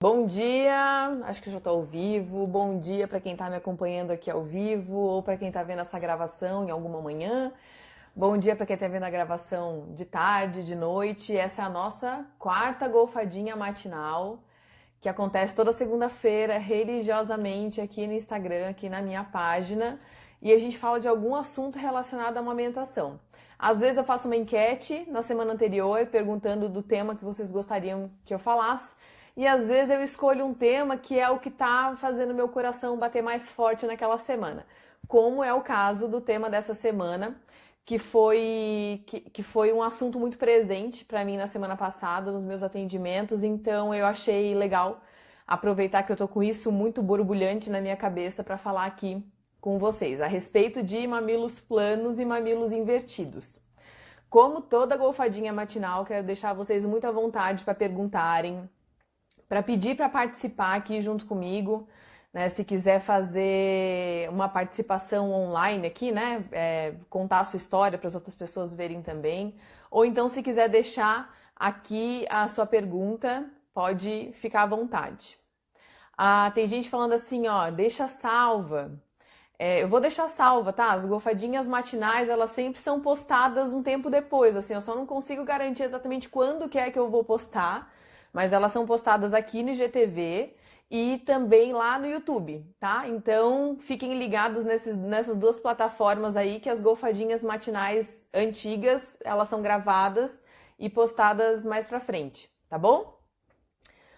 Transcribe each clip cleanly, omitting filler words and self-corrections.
Bom dia, acho que eu já estou ao vivo. Bom dia para quem está me acompanhando aqui ao vivo ou para quem está vendo essa gravação em alguma manhã. Bom dia para quem está vendo a gravação de tarde, de noite. Essa é a nossa quarta golfadinha matinal que acontece toda segunda-feira, religiosamente, aqui no Instagram, aqui na minha página. E a gente fala de algum assunto relacionado à amamentação. Às vezes eu faço uma enquete na semana anterior, perguntando do tema que vocês gostariam que eu falasse. E às vezes eu escolho um tema que é o que está fazendo meu coração bater mais forte naquela semana. Como é o caso do tema dessa semana, que foi um assunto muito presente para mim na semana passada, nos meus atendimentos. Então eu achei legal aproveitar que eu tô com isso muito borbulhante na minha cabeça para falar aqui com vocês a respeito de mamilos planos e mamilos invertidos. Como toda golfadinha matinal, quero deixar vocês muito à vontade para perguntarem, para pedir para participar aqui junto comigo, né? Se quiser fazer uma participação online aqui, né? Contar a sua história para as outras pessoas verem também. Ou então, se quiser deixar aqui a sua pergunta, pode ficar à vontade. Ah, tem gente falando assim, ó, deixa salva. Eu vou deixar salva, tá? As golfadinhas matinais, elas sempre são postadas um tempo depois, assim, eu só não consigo garantir exatamente quando que é que eu vou postar, mas elas são postadas aqui no IGTV e também lá no YouTube, tá? Então, fiquem ligados nessas duas plataformas aí, que as golfadinhas matinais antigas, elas são gravadas e postadas mais pra frente, tá bom?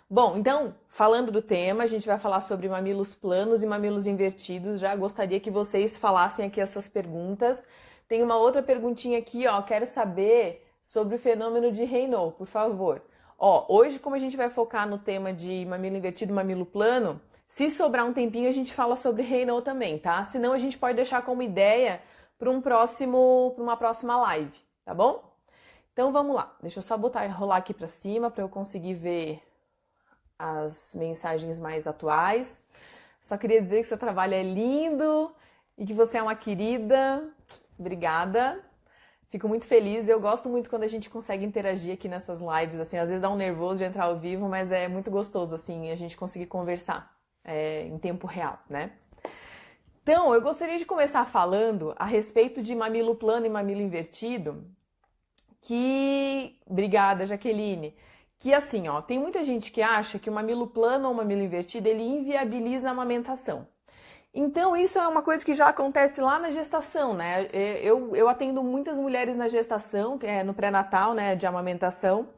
Bom, então, falando do tema, a gente vai falar sobre mamilos planos e mamilos invertidos. Já gostaria que vocês falassem aqui as suas perguntas. Tem uma outra perguntinha aqui, ó. Quero saber sobre o fenômeno de Raynaud, por favor. Ó, hoje, como a gente vai focar no tema de mamilo invertido e mamilo plano, se sobrar um tempinho, a gente fala sobre Raynaud também, tá? Senão, a gente pode deixar como ideia para uma próxima live, tá bom? Então, vamos lá. Deixa eu só rolar aqui para cima para eu conseguir ver as mensagens mais atuais. Só queria dizer que seu trabalho é lindo e que você é uma querida. Obrigada. Fico muito feliz. Eu gosto muito quando a gente consegue interagir aqui nessas lives. Assim, às vezes dá um nervoso de entrar ao vivo, mas é muito gostoso assim a gente conseguir conversar em tempo real, né? Então, eu gostaria de começar falando a respeito de mamilo plano e mamilo invertido, obrigada, Jaqueline, que assim, ó, tem muita gente que acha que o mamilo plano ou o mamilo invertido, ele inviabiliza a amamentação. Então, isso é uma coisa que já acontece lá na gestação, né? Eu atendo muitas mulheres na gestação, no pré-natal, né, de amamentação,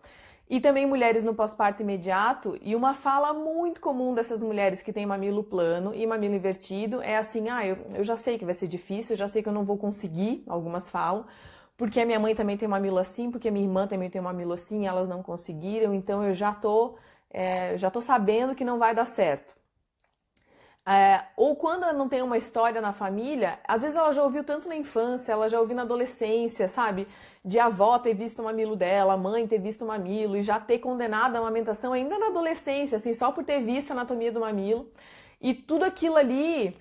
e também mulheres no pós-parto imediato, e uma fala muito comum dessas mulheres que têm mamilo plano e mamilo invertido é assim, eu já sei que vai ser difícil, eu já sei que eu não vou conseguir, algumas falam, porque a minha mãe também tem mamilo assim, porque a minha irmã também tem mamilo assim, e elas não conseguiram, então eu já tô sabendo que não vai dar certo. Ou quando não tem uma história na família, às vezes ela já ouviu tanto na infância, ela já ouviu na adolescência, sabe? De a avó ter visto o mamilo dela, a mãe ter visto o mamilo e já ter condenado a amamentação ainda na adolescência, assim, só por ter visto a anatomia do mamilo. E tudo aquilo ali,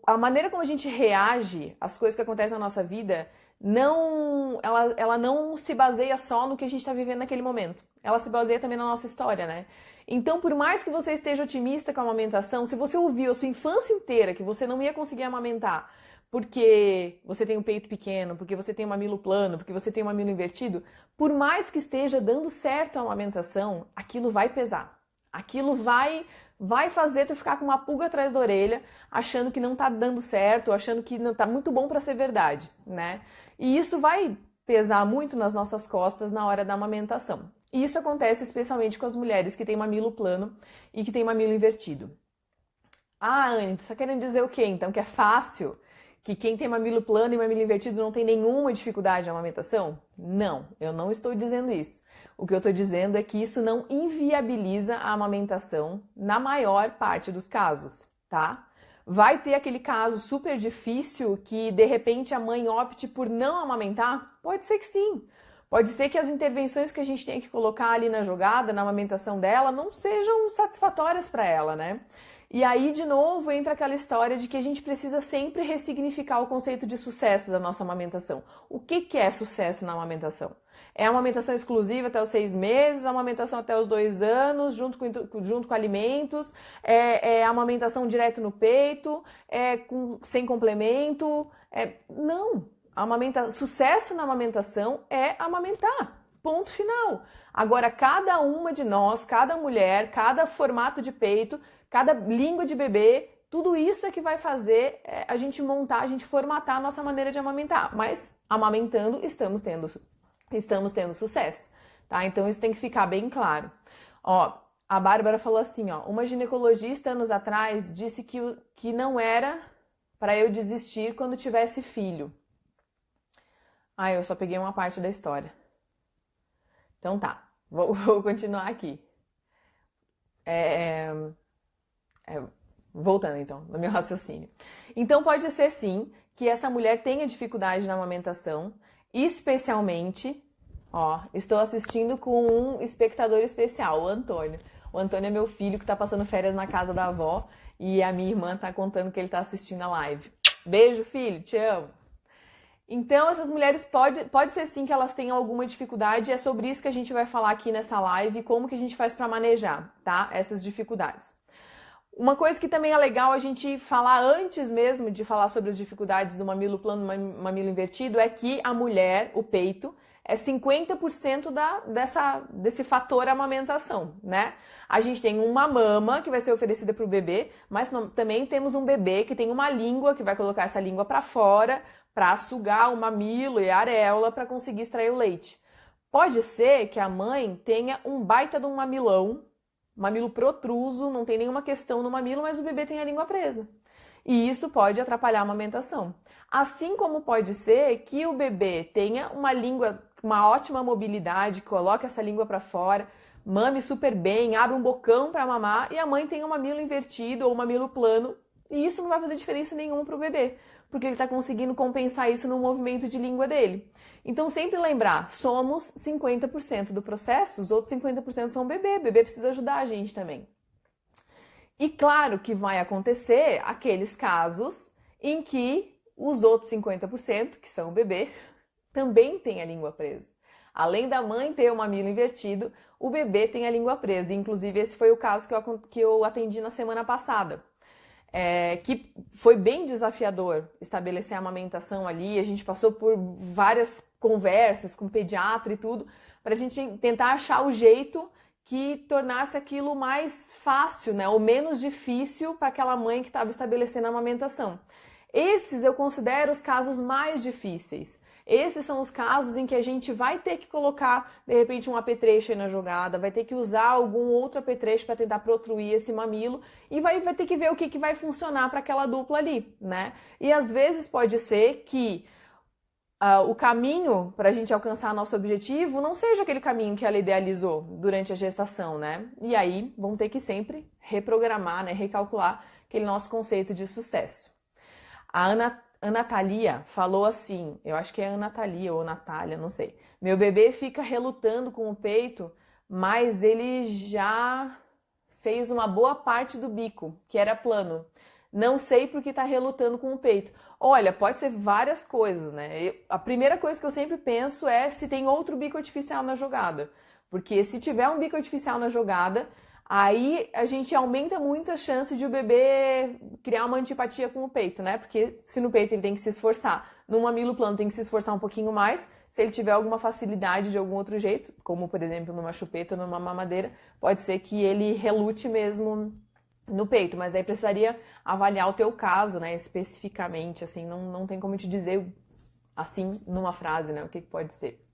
a maneira como a gente reage às coisas que acontecem na nossa vida, ela não se baseia só no que a gente está vivendo naquele momento. Ela se baseia também na nossa história, né? Então, por mais que você esteja otimista com a amamentação, se você ouviu a sua infância inteira que você não ia conseguir amamentar porque você tem um peito pequeno, porque você tem um mamilo plano, porque você tem um mamilo invertido, por mais que esteja dando certo a amamentação, aquilo vai pesar. Aquilo vai fazer tu ficar com uma pulga atrás da orelha, achando que não tá dando certo, achando que não tá muito bom para ser verdade, né? E isso vai pesar muito nas nossas costas na hora da amamentação. E isso acontece especialmente com as mulheres que têm mamilo plano e que têm mamilo invertido. Ah, Anne, tu tá querendo dizer o quê? Então, que é fácil? Que quem tem mamilo plano e mamilo invertido não tem nenhuma dificuldade na amamentação? Não, eu não estou dizendo isso. O que eu estou dizendo é que isso não inviabiliza a amamentação na maior parte dos casos, tá? Vai ter aquele caso super difícil que de repente a mãe opte por não amamentar? Pode ser que sim. Pode ser que as intervenções que a gente tem que colocar ali na jogada, na amamentação dela, não sejam satisfatórias para ela, né? E aí, de novo, entra aquela história de que a gente precisa sempre ressignificar o conceito de sucesso da nossa amamentação. O que é sucesso na amamentação? É a amamentação exclusiva até os 6 meses, a amamentação até os 2 anos, junto com alimentos, a amamentação direto no peito, sem complemento. Não! Sucesso na amamentação é amamentar. Ponto final. Agora, cada uma de nós, cada mulher, cada formato de peito, cada língua de bebê, tudo isso é que vai fazer a gente montar, a gente formatar a nossa maneira de amamentar. Mas amamentando, estamos tendo sucesso, tá? Então isso tem que ficar bem claro. Ó, a Bárbara falou assim, ó, uma ginecologista anos atrás disse que não era para eu desistir quando tivesse filho. Ah, eu só peguei uma parte da história. Então tá, vou continuar aqui. Voltando então, no meu raciocínio. Então pode ser sim que essa mulher tenha dificuldade na amamentação, especialmente, ó, estou assistindo com um espectador especial, o Antônio. O Antônio é meu filho que tá passando férias na casa da avó e a minha irmã tá contando que ele tá assistindo a live. Beijo, filho, te amo. Então, essas mulheres pode ser sim que elas tenham alguma dificuldade, e é sobre isso que a gente vai falar aqui nessa live, como que a gente faz para manejar, tá? Essas dificuldades. Uma coisa que também é legal a gente falar antes mesmo de falar sobre as dificuldades do mamilo plano e mamilo invertido é que a mulher, o peito, é 50% desse fator amamentação, né? A gente tem uma mama que vai ser oferecida para o bebê, mas também temos um bebê que tem uma língua que vai colocar essa língua para fora para sugar o mamilo e a areola para conseguir extrair o leite. Pode ser que a mãe tenha um baita de um mamilão, mamilo protruso, não tem nenhuma questão no mamilo, mas o bebê tem a língua presa. E isso pode atrapalhar a amamentação. Assim como pode ser que o bebê tenha uma língua, uma ótima mobilidade, coloque essa língua para fora, mame super bem, abre um bocão para mamar e a mãe tenha um mamilo invertido ou um mamilo plano, e isso não vai fazer diferença nenhuma para o bebê, porque ele está conseguindo compensar isso no movimento de língua dele. Então sempre lembrar, somos 50% do processo, os outros 50% são o bebê precisa ajudar a gente também. E claro que vai acontecer aqueles casos em que os outros 50%, que são o bebê, também tem a língua presa. Além da mãe ter o mamilo invertido, o bebê tem a língua presa. Inclusive, esse foi o caso que eu atendi na semana passada. Que foi bem desafiador estabelecer a amamentação ali. A gente passou por várias conversas com o pediatra e tudo, para a gente tentar achar o jeito que tornasse aquilo mais fácil, né, ou menos difícil para aquela mãe que estava estabelecendo a amamentação. Esses eu considero os casos mais difíceis. Esses são os casos em que a gente vai ter que colocar, de repente, um apetrecho aí na jogada, vai ter que usar algum outro apetrecho para tentar protruir esse mamilo e vai ter que ver o que vai funcionar para aquela dupla ali, né? E às vezes pode ser que o caminho para a gente alcançar nosso objetivo não seja aquele caminho que ela idealizou durante a gestação, né? E aí vão ter que sempre reprogramar, né? Recalcular aquele nosso conceito de sucesso. A Ana Thalia falou assim, eu acho que é Ana Thalia ou Natália, não sei. Meu bebê fica relutando com o peito, mas ele já fez uma boa parte do bico, que era plano. Não sei por que está relutando com o peito. Olha, pode ser várias coisas, né? A primeira coisa que eu sempre penso é se tem outro bico artificial na jogada. Porque se tiver um bico artificial na jogada, aí a gente aumenta muito a chance de o bebê criar uma antipatia com o peito, né? Porque se no peito ele tem que se esforçar, no mamilo plano tem que se esforçar um pouquinho mais. Se ele tiver alguma facilidade de algum outro jeito, como por exemplo numa chupeta ou numa mamadeira, pode ser que ele relute mesmo no peito, mas aí precisaria avaliar o teu caso, né, especificamente, assim, não tem como te dizer assim numa frase, né, o que pode ser.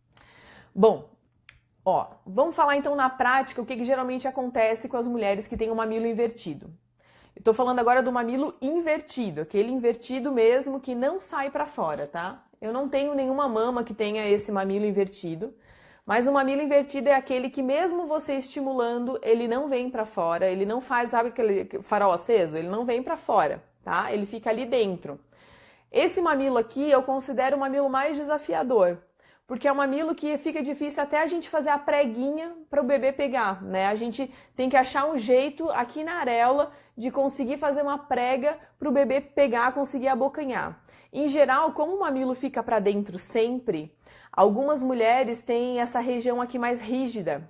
Bom, ó, vamos falar então na prática o que geralmente acontece com as mulheres que têm o mamilo invertido. Eu tô falando agora do mamilo invertido, aquele invertido mesmo que não sai pra fora, tá? Eu não tenho nenhuma mama que tenha esse mamilo invertido, mas o mamilo invertido é aquele que mesmo você estimulando, ele não vem pra fora, ele não faz, sabe aquele farol aceso? Ele não vem pra fora, tá? Ele fica ali dentro. Esse mamilo aqui eu considero o mamilo mais desafiador, porque é um mamilo que fica difícil até a gente fazer a preguinha para o bebê pegar, né? A gente tem que achar um jeito aqui na areola de conseguir fazer uma prega para o bebê pegar, conseguir abocanhar. Em geral, como o mamilo fica para dentro sempre, algumas mulheres têm essa região aqui mais rígida,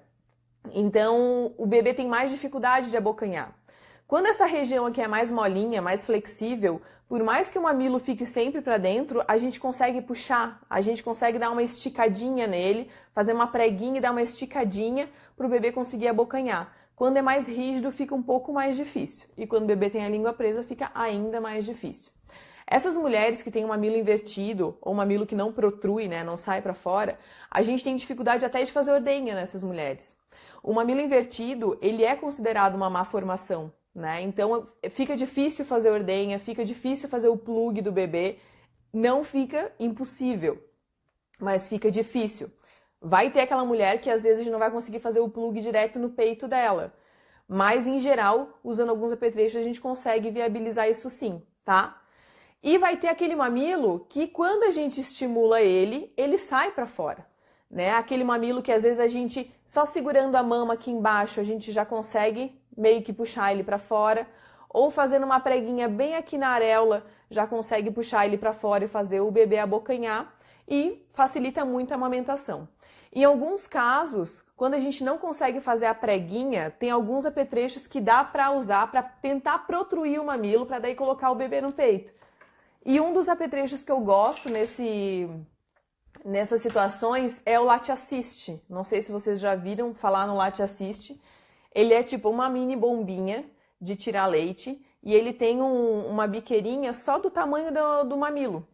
então o bebê tem mais dificuldade de abocanhar. Quando essa região aqui é mais molinha, mais flexível, por mais que o mamilo fique sempre para dentro, a gente consegue puxar, a gente consegue dar uma esticadinha nele, fazer uma preguinha e dar uma esticadinha para o bebê conseguir abocanhar. Quando é mais rígido, fica um pouco mais difícil. E quando o bebê tem a língua presa, fica ainda mais difícil. Essas mulheres que têm um mamilo invertido, ou um mamilo que não protrui, né, não sai para fora, a gente tem dificuldade até de fazer ordenha nessas mulheres. O mamilo invertido, ele é considerado uma má formação, né? Então fica difícil fazer ordenha, fica difícil fazer o plug do bebê. Não fica impossível, mas fica difícil. Vai ter aquela mulher que às vezes não vai conseguir fazer o plug direto no peito dela. Mas em geral, usando alguns apetrechos, a gente consegue viabilizar isso sim, tá? E vai ter aquele mamilo que quando a gente estimula ele, ele sai para fora, né? Aquele mamilo que às vezes a gente, só segurando a mama aqui embaixo, a gente já consegue meio que puxar ele para fora, ou fazendo uma preguinha bem aqui na areola, já consegue puxar ele para fora e fazer o bebê abocanhar e facilita muito a amamentação. Em alguns casos, quando a gente não consegue fazer a preguinha, tem alguns apetrechos que dá para usar para tentar protruir o mamilo, para daí colocar o bebê no peito. E um dos apetrechos que eu gosto nessas situações é o Latte Assist. Não sei se vocês já viram falar no Latte Assist. Ele é tipo uma mini bombinha de tirar leite e ele tem uma biqueirinha só do tamanho do mamilo.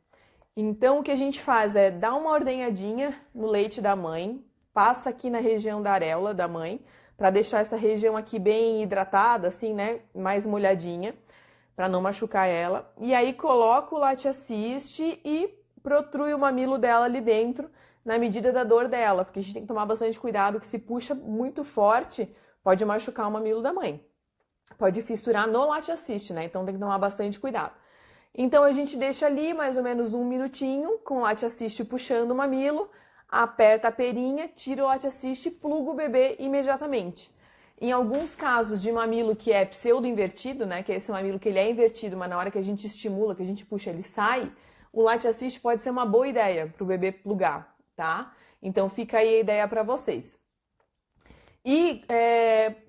Então o que a gente faz é dar uma ordenhadinha no leite da mãe, passa aqui na região da areola da mãe, para deixar essa região aqui bem hidratada, assim, né, mais molhadinha, para não machucar ela. E aí coloca o Latte Assist e protrui o mamilo dela ali dentro, na medida da dor dela, porque a gente tem que tomar bastante cuidado, que se puxa muito forte, pode machucar o mamilo da mãe. Pode fissurar no Latte Assist, né? Então tem que tomar bastante cuidado. Então a gente deixa ali mais ou menos 1 minutinho, com o Latte Assist puxando o mamilo, aperta a perinha, tira o Latte Assist e pluga o bebê imediatamente. Em alguns casos de mamilo que é pseudo-invertido, né, que é esse mamilo que ele é invertido, mas na hora que a gente estimula, que a gente puxa, ele sai, o Latte Assist pode ser uma boa ideia para o bebê plugar, tá? Então fica aí a ideia para vocês. E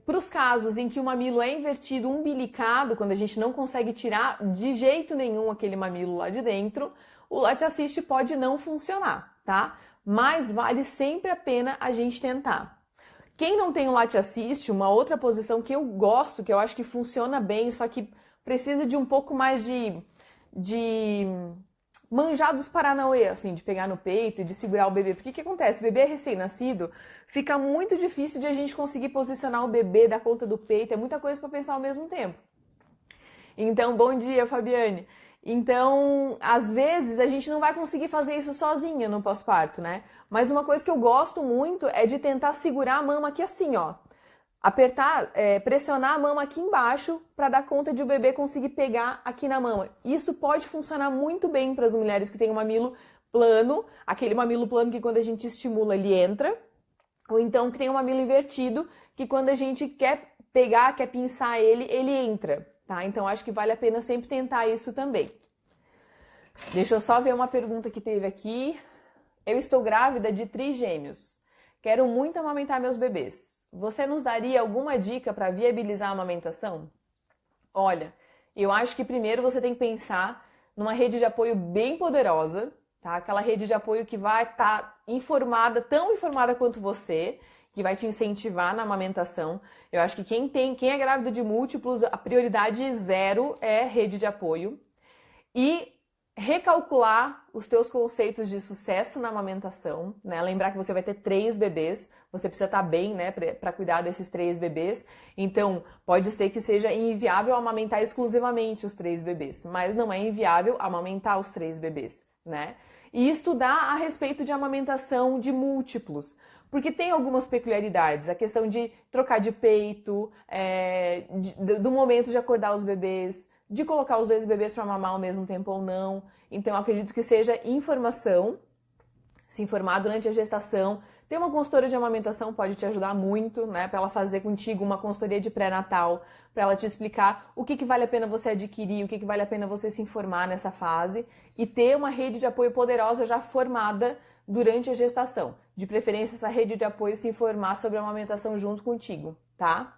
para os casos em que o mamilo é invertido umbilicado, quando a gente não consegue tirar de jeito nenhum aquele mamilo lá de dentro, o Latte Assist pode não funcionar, tá? Mas vale sempre a pena a gente tentar. Quem não tem o Latte Assist, uma outra posição que eu gosto, que eu acho que funciona bem, só que precisa de um pouco mais de manjar dos paranauê, assim, de pegar no peito e de segurar o bebê. Porque o que acontece? O bebê recém-nascido, fica muito difícil de a gente conseguir posicionar o bebê, dar conta do peito, é muita coisa para pensar ao mesmo tempo. Então, bom dia, Fabiane. Então, às vezes, a gente não vai conseguir fazer isso sozinha no pós-parto, né? Mas uma coisa que eu gosto muito é de tentar segurar a mama aqui assim, ó. Apertar, pressionar a mama aqui embaixo para dar conta de o bebê conseguir pegar aqui na mama. Isso pode funcionar muito bem para as mulheres que têm um mamilo plano, aquele mamilo plano que quando a gente estimula ele entra, ou então que tem um mamilo invertido, que quando a gente quer pegar, quer pinçar ele, ele entra. Tá? Então, acho que vale a pena sempre tentar isso também. Deixa eu só ver uma pergunta que teve aqui. Eu estou grávida de trigêmeos. Quero muito amamentar meus bebês. Você nos daria alguma dica para viabilizar a amamentação? Olha, eu acho que primeiro você tem que pensar numa rede de apoio bem poderosa, tá? Aquela rede de apoio que vai estar informada, tão informada quanto você, que vai te incentivar na amamentação. Eu acho que quem é grávida de múltiplos, a prioridade zero é rede de apoio. E recalcular os teus conceitos de sucesso na amamentação, né? Lembrar que você vai ter 3 bebês, você precisa estar bem, né, para cuidar desses 3 bebês. Então, pode ser que seja inviável amamentar exclusivamente os 3 bebês, mas não é inviável amamentar os 3 bebês, né? E estudar a respeito de amamentação de múltiplos, porque tem algumas peculiaridades, a questão de trocar de peito, do momento de acordar os bebês, de colocar os 2 bebês para mamar ao mesmo tempo ou não. Então, eu acredito que seja informação, se informar durante a gestação. Ter uma consultora de amamentação pode te ajudar muito, né? Para ela fazer contigo uma consultoria de pré-natal, para ela te explicar o que vale a pena você adquirir, o que vale a pena você se informar nessa fase e ter uma rede de apoio poderosa já formada durante a gestação. De preferência, essa rede de apoio se informar sobre a amamentação junto contigo, tá?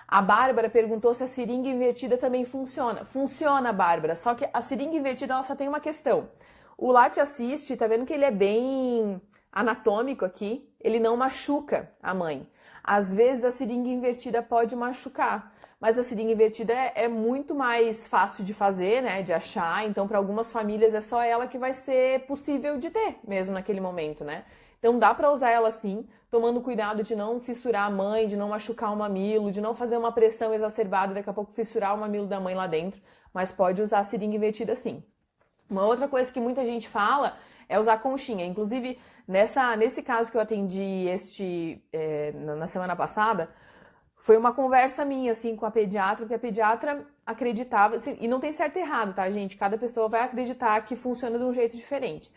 A Bárbara perguntou se a seringa invertida também funciona. Funciona, Bárbara, só que a seringa invertida ela só tem uma questão. O Late Assist, tá vendo que ele é bem anatômico aqui? Ele não machuca a mãe. Às vezes a seringa invertida pode machucar, mas a seringa invertida é muito mais fácil de fazer, né, de achar. Então, para algumas famílias é só ela que vai ser possível de ter, mesmo naquele momento, né? Então dá para usar ela sim, tomando cuidado de não fissurar a mãe, de não machucar o mamilo, de não fazer uma pressão exacerbada e daqui a pouco fissurar o mamilo da mãe lá dentro, mas pode usar a seringa invertida sim. Uma outra coisa que muita gente fala é usar conchinha. Inclusive, nesse caso que eu atendi na semana passada, foi uma conversa minha, assim, com a pediatra, porque a pediatra acreditava, assim, e não tem certo e errado, tá, gente? Cada pessoa vai acreditar que funciona de um jeito diferente.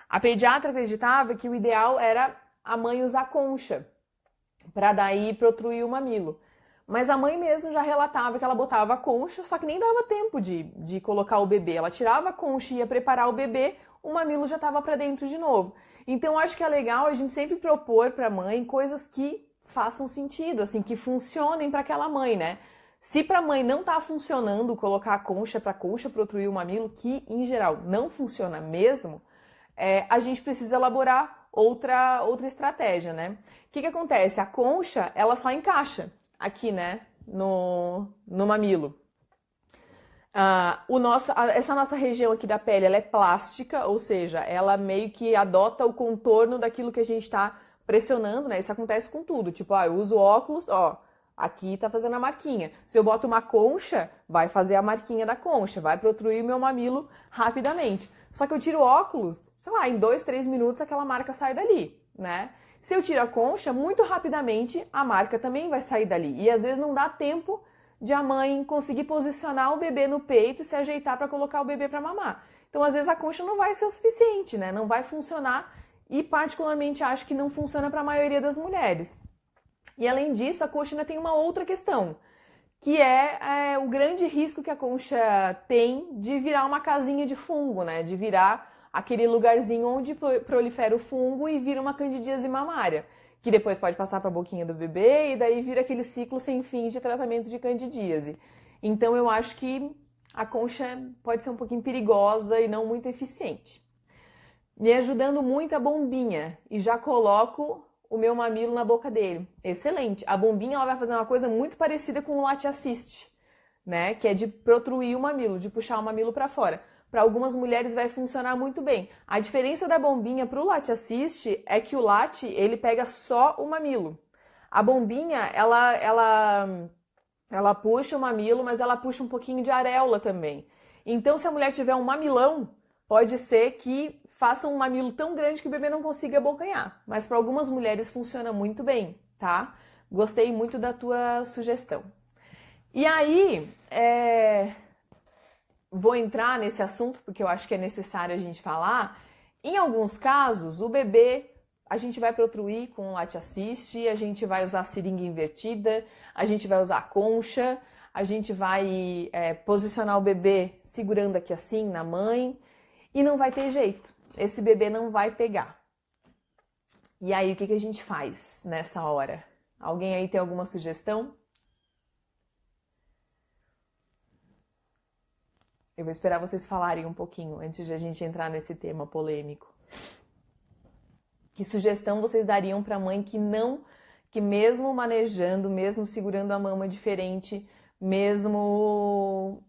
A pediatra acreditava que o ideal era a mãe usar concha, para daí protruir o mamilo. Mas a mãe mesmo já relatava que ela botava a concha, só que nem dava tempo de colocar o bebê. Ela tirava a concha e ia preparar o bebê, o mamilo já estava para dentro de novo. Então, acho que é legal a gente sempre propor para a mãe coisas que façam sentido, assim, que funcionem para aquela mãe, né? Se para a mãe não tá funcionando colocar a concha para protruir o mamilo, que em geral não funciona mesmo, a gente precisa elaborar outra estratégia, né? O que acontece? A concha, ela só encaixa aqui, né, no mamilo. Essa nossa região aqui da pele, ela é plástica, ou seja, ela meio que adota o contorno daquilo que a gente está pressionando, né? Isso acontece com tudo. Tipo, eu uso óculos, ó, aqui tá fazendo a marquinha. Se eu boto uma concha, vai fazer a marquinha da concha, vai protruir o meu mamilo rapidamente. Só que eu tiro o óculos, sei lá, em 2, 3 minutos aquela marca sai dali, né? Se eu tiro a concha, muito rapidamente a marca também vai sair dali. E às vezes não dá tempo de a mãe conseguir posicionar o bebê no peito e se ajeitar para colocar o bebê para mamar. Então, às vezes a concha não vai ser o suficiente, né? Não vai funcionar e particularmente acho que não funciona para a maioria das mulheres. E além disso, a concha ainda tem uma outra questão, que é o grande risco que a concha tem de virar uma casinha de fungo, né? De virar aquele lugarzinho onde prolifera o fungo e vira uma candidíase mamária, que depois pode passar para a boquinha do bebê e daí vira aquele ciclo sem fim de tratamento de candidíase. Então eu acho que a concha pode ser um pouquinho perigosa e não muito eficiente. Me ajudando muito a bombinha e já coloco o meu mamilo na boca dele. Excelente. A bombinha ela vai fazer uma coisa muito parecida com o Late Assist, né? Que é de protruir o mamilo, de puxar o mamilo para fora. Para algumas mulheres vai funcionar muito bem. A diferença da bombinha para o Late Assist é que o Late ele pega só o mamilo. A bombinha ela puxa o mamilo, mas ela puxa um pouquinho de areola também. Então, se a mulher tiver um mamilão, pode ser que faça um mamilo tão grande que o bebê não consiga abocanhar. Mas para algumas mulheres funciona muito bem, tá? Gostei muito da tua sugestão. E aí, vou entrar nesse assunto porque eu acho que é necessário a gente falar. Em alguns casos, o bebê a gente vai protruir com o Late Assist, a gente vai usar seringa invertida, a gente vai usar concha, a gente vai posicionar o bebê segurando aqui assim na mãe e não vai ter jeito. Esse bebê não vai pegar. E aí, o que a gente faz nessa hora? Alguém aí tem alguma sugestão? Eu vou esperar vocês falarem um pouquinho antes de a gente entrar nesse tema polêmico. Que sugestão vocês dariam para a mãe que mesmo manejando, mesmo segurando a mama diferente, mesmo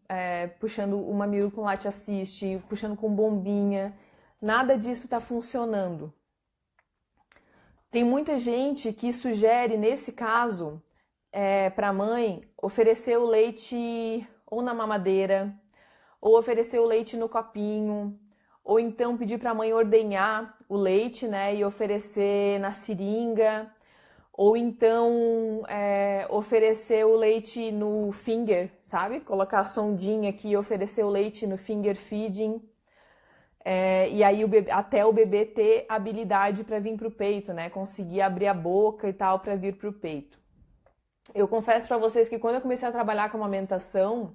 puxando o mamilo com Late Assist, puxando com bombinha, nada disso está funcionando? Tem muita gente que sugere, nesse caso, para a mãe oferecer o leite ou na mamadeira, ou oferecer o leite no copinho, ou então pedir para a mãe ordenhar o leite, né, e oferecer na seringa, ou então oferecer o leite no finger, sabe? Colocar a sondinha aqui e oferecer o leite no finger feeding. E aí até o bebê ter habilidade para vir para o peito, né? Conseguir abrir a boca e tal para vir para o peito. Eu confesso para vocês que quando eu comecei a trabalhar com amamentação,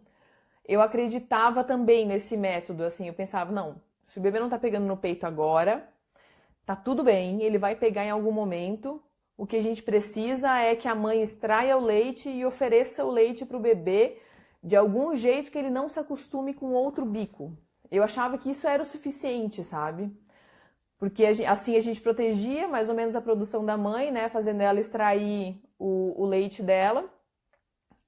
eu acreditava também nesse método, assim, eu pensava, não, se o bebê não tá pegando no peito agora, tá tudo bem, ele vai pegar em algum momento. O que a gente precisa é que a mãe extraia o leite e ofereça o leite para o bebê de algum jeito que ele não se acostume com outro bico. Eu achava que isso era o suficiente, sabe? Porque assim a gente protegia mais ou menos a produção da mãe, né? Fazendo ela extrair o leite dela.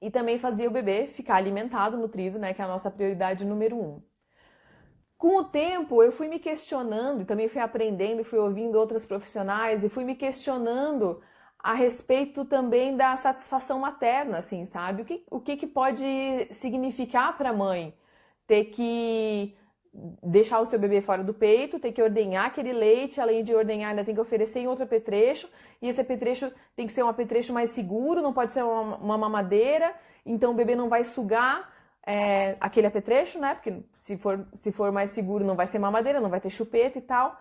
E também fazia o bebê ficar alimentado, nutrido, né? Que é a nossa prioridade número 1. Com o tempo, eu fui me questionando, e também fui aprendendo, fui ouvindo outras profissionais, e fui me questionando a respeito também da satisfação materna, assim, sabe? O que pode significar para a mãe ter que deixar o seu bebê fora do peito, ter que ordenhar aquele leite, além de ordenhar, ainda tem que oferecer em outro apetrecho, e esse apetrecho tem que ser um apetrecho mais seguro, não pode ser uma mamadeira, então o bebê não vai sugar aquele apetrecho, né? Porque se for mais seguro, não vai ser mamadeira, não vai ter chupeta e tal.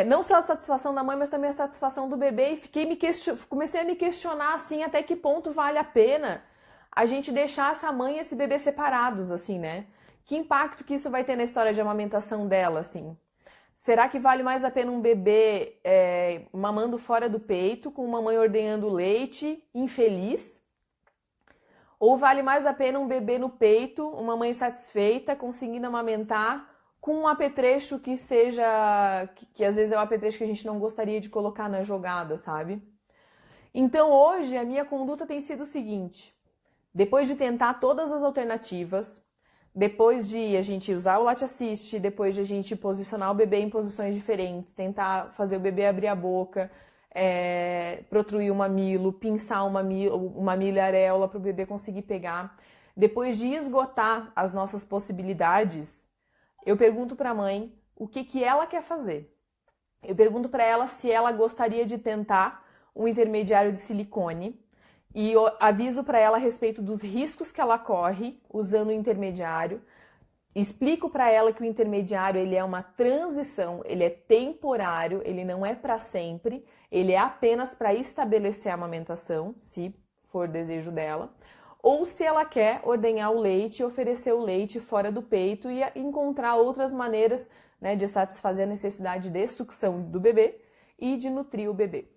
Não só a satisfação da mãe, mas também a satisfação do bebê. E comecei a me questionar, assim, até que ponto vale a pena a gente deixar essa mãe e esse bebê separados, assim, né? Que impacto que isso vai ter na história de amamentação dela, assim? Será que vale mais a pena um bebê mamando fora do peito, com uma mãe ordenhando leite, infeliz? Ou vale mais a pena um bebê no peito, uma mãe satisfeita, conseguindo amamentar, com um apetrecho que seja. Que às vezes é um apetrecho que a gente não gostaria de colocar na jogada, sabe? Então hoje a minha conduta tem sido o seguinte: depois de tentar todas as alternativas, depois de a gente usar o Latte Assist, depois de a gente posicionar o bebê em posições diferentes, tentar fazer o bebê abrir a boca, protruir o mamilo, pinçar o mamilo e a areola para o bebê conseguir pegar. Depois de esgotar as nossas possibilidades, eu pergunto para a mãe o que ela quer fazer. Eu pergunto para ela se ela gostaria de tentar um intermediário de silicone e eu aviso para ela a respeito dos riscos que ela corre usando o intermediário. Explico para ela que o intermediário ele é uma transição, ele é temporário, ele não é para sempre, ele é apenas para estabelecer a amamentação, se for desejo dela, ou se ela quer ordenhar o leite e oferecer o leite fora do peito e encontrar outras maneiras, né, de satisfazer a necessidade de sucção do bebê e de nutrir o bebê.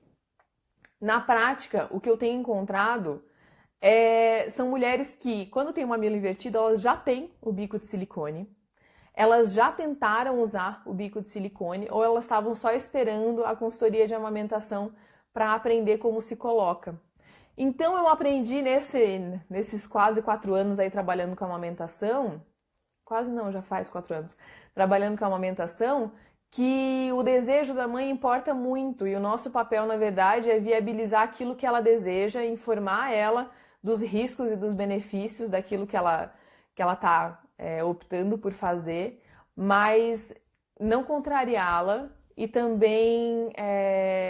Na prática, o que eu tenho encontrado são mulheres que, quando tem o mamilo invertido, elas já têm o bico de silicone, elas já tentaram usar o bico de silicone ou elas estavam só esperando a consultoria de amamentação para aprender como se coloca. Então eu aprendi nesses quase 4 anos aí trabalhando com amamentação, quase não, já faz 4 anos, trabalhando com amamentação, que o desejo da mãe importa muito e o nosso papel, na verdade, é viabilizar aquilo que ela deseja, informar ela dos riscos e dos benefícios daquilo que ela está optando por fazer, mas não contrariá-la e também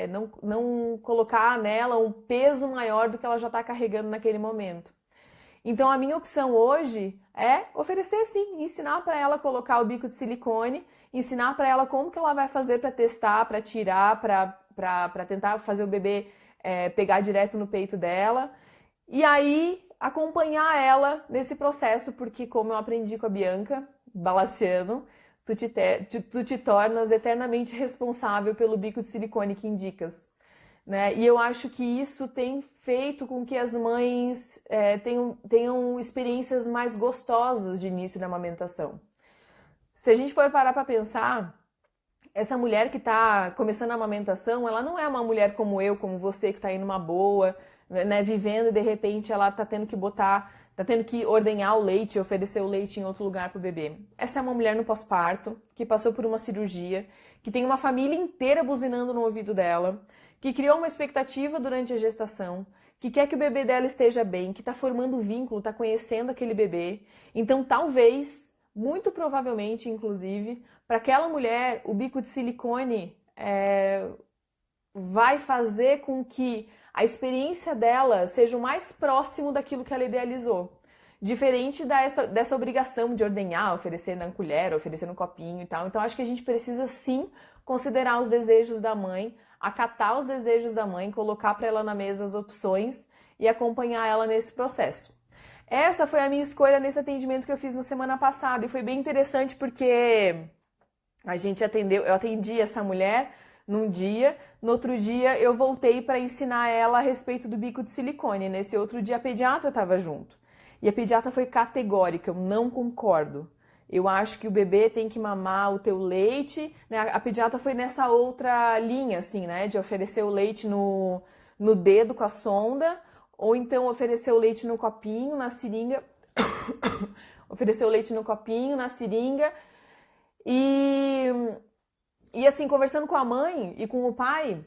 não colocar nela um peso maior do que ela já está carregando naquele momento. Então a minha opção hoje é oferecer sim, ensinar para ela colocar o bico de silicone, ensinar para ela como que ela vai fazer para testar, para tirar, para tentar fazer o bebê pegar direto no peito dela. E aí acompanhar ela nesse processo, porque como eu aprendi com a Bianca Balaciano, tu te tornas eternamente responsável pelo bico de silicone que indicas. Né? E eu acho que isso tem feito com que as mães tenham experiências mais gostosas de início da amamentação. Se a gente for parar para pensar, essa mulher que está começando a amamentação, ela não é uma mulher como eu, como você, que está aí numa boa, né, vivendo e de repente ela está tendo que ordenhar o leite, oferecer o leite em outro lugar para o bebê. Essa é uma mulher no pós-parto, que passou por uma cirurgia, que tem uma família inteira buzinando no ouvido dela, que criou uma expectativa durante a gestação, que quer que o bebê dela esteja bem, que está formando vínculo, está conhecendo aquele bebê. Então, talvez, muito provavelmente, inclusive, para aquela mulher, o bico de silicone vai fazer com que a experiência dela seja o mais próximo daquilo que ela idealizou. diferente dessa obrigação de ordenhar, oferecer na colher, oferecer no copinho e tal. Então acho que a gente precisa sim considerar os desejos da mãe, acatar os desejos da mãe, colocar para ela na mesa as opções e acompanhar ela nesse processo. Essa foi a minha escolha nesse atendimento que eu fiz na semana passada e foi bem interessante porque eu atendi essa mulher num dia, no outro dia eu voltei para ensinar ela a respeito do bico de silicone. Nesse outro dia a pediatra estava junto. E a pediatra foi categórica, eu não concordo. Eu acho que o bebê tem que mamar o teu leite, né? A pediatra foi nessa outra linha, assim, né? De oferecer o leite no dedo com a sonda, ou então oferecer o leite no copinho, na seringa. Oferecer o leite no copinho, na seringa. E assim, conversando com a mãe e com o pai,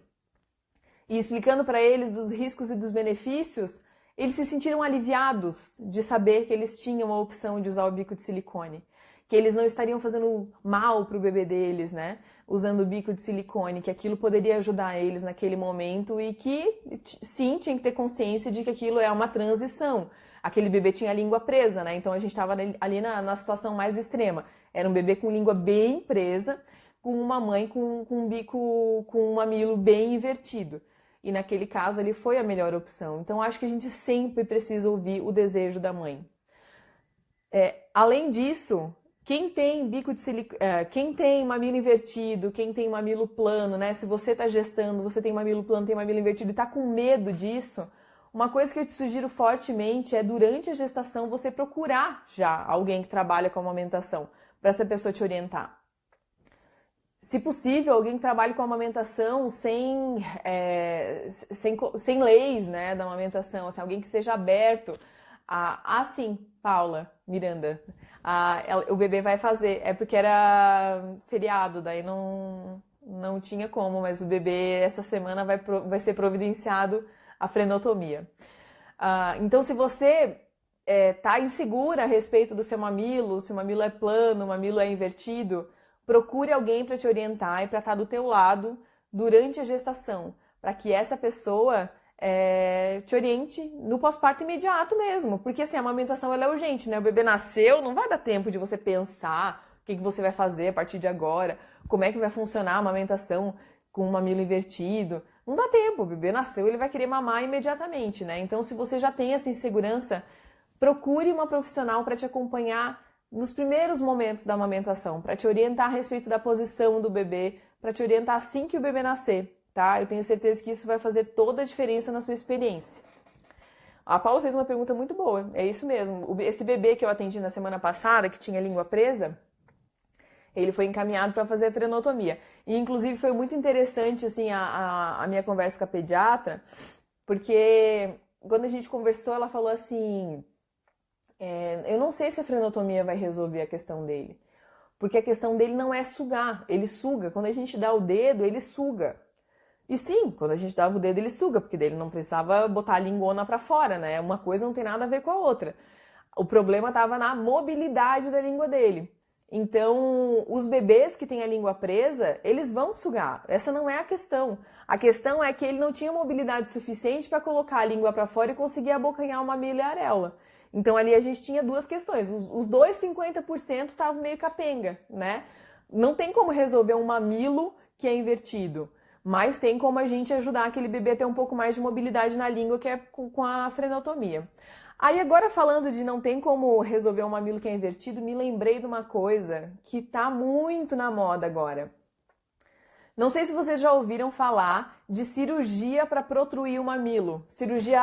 e explicando para eles dos riscos e dos benefícios, eles se sentiram aliviados de saber que eles tinham a opção de usar o bico de silicone. Que eles não estariam fazendo mal para o bebê deles, né? Usando o bico de silicone, que aquilo poderia ajudar eles naquele momento e que, sim, tinha que ter consciência de que aquilo é uma transição. Aquele bebê tinha a língua presa, né? Então a gente estava ali na situação mais extrema. Era um bebê com língua bem presa, com uma mãe com um bico, com um mamilo bem invertido. E naquele caso ele foi a melhor opção. Então acho que a gente sempre precisa ouvir o desejo da mãe. Além disso, quem tem bico de quem tem mamilo invertido, quem tem mamilo plano, né? Se você está gestando, você tem mamilo plano, tem mamilo invertido e está com medo disso, uma coisa que eu te sugiro fortemente é durante a gestação você procurar já alguém que trabalha com amamentação para essa pessoa te orientar. Se possível, alguém que trabalhe com amamentação sem leis, né, da amamentação, assim, alguém que seja aberto sim, Paula Miranda, o bebê vai fazer, é porque era feriado, daí não tinha como, mas o bebê essa semana vai ser providenciado a frenotomia. Então, se você tá insegura a respeito do seu mamilo, se o mamilo é plano, o mamilo é invertido, procure alguém para te orientar e para estar do teu lado durante a gestação, para que essa pessoa te oriente no pós-parto imediato mesmo, porque assim, a amamentação ela é urgente, né? O bebê nasceu, não vai dar tempo de você pensar o que você vai fazer a partir de agora, como é que vai funcionar a amamentação com o mamilo invertido. Não dá tempo, o bebê nasceu, ele vai querer mamar imediatamente, né? Então, se você já tem essa insegurança, procure uma profissional para te acompanhar nos primeiros momentos da amamentação, para te orientar a respeito da posição do bebê, para te orientar assim que o bebê nascer, tá? Eu tenho certeza que isso vai fazer toda a diferença na sua experiência. A Paula fez uma pergunta muito boa, é isso mesmo. Esse bebê que eu atendi na semana passada, que tinha língua presa, ele foi encaminhado para fazer a frenotomia. E, inclusive, foi muito interessante assim, a minha conversa com a pediatra, porque quando a gente conversou, ela falou assim... eu não sei se a frenotomia vai resolver a questão dele. Porque a questão dele não é sugar, ele suga. Quando a gente dá o dedo, ele suga. E sim, quando a gente dava o dedo, ele suga, porque dele não precisava botar a lingona para fora, né? Uma coisa não tem nada a ver com a outra. O problema estava na mobilidade da língua dele. Então, os bebês que têm a língua presa, eles vão sugar. Essa não é a questão. A questão é que ele não tinha mobilidade suficiente para colocar a língua para fora e conseguir abocanhar o mamilo e a areola. Então, ali a gente tinha duas questões. Os dois 50% estavam meio capenga, né? Não tem como resolver um mamilo que é invertido, mas tem como a gente ajudar aquele bebê a ter um pouco mais de mobilidade na língua, que é com a frenotomia. Aí agora falando de não tem como resolver um mamilo que é invertido, me lembrei de uma coisa que tá muito na moda agora. Não sei se vocês já ouviram falar de cirurgia para protruir o mamilo. Cirurgia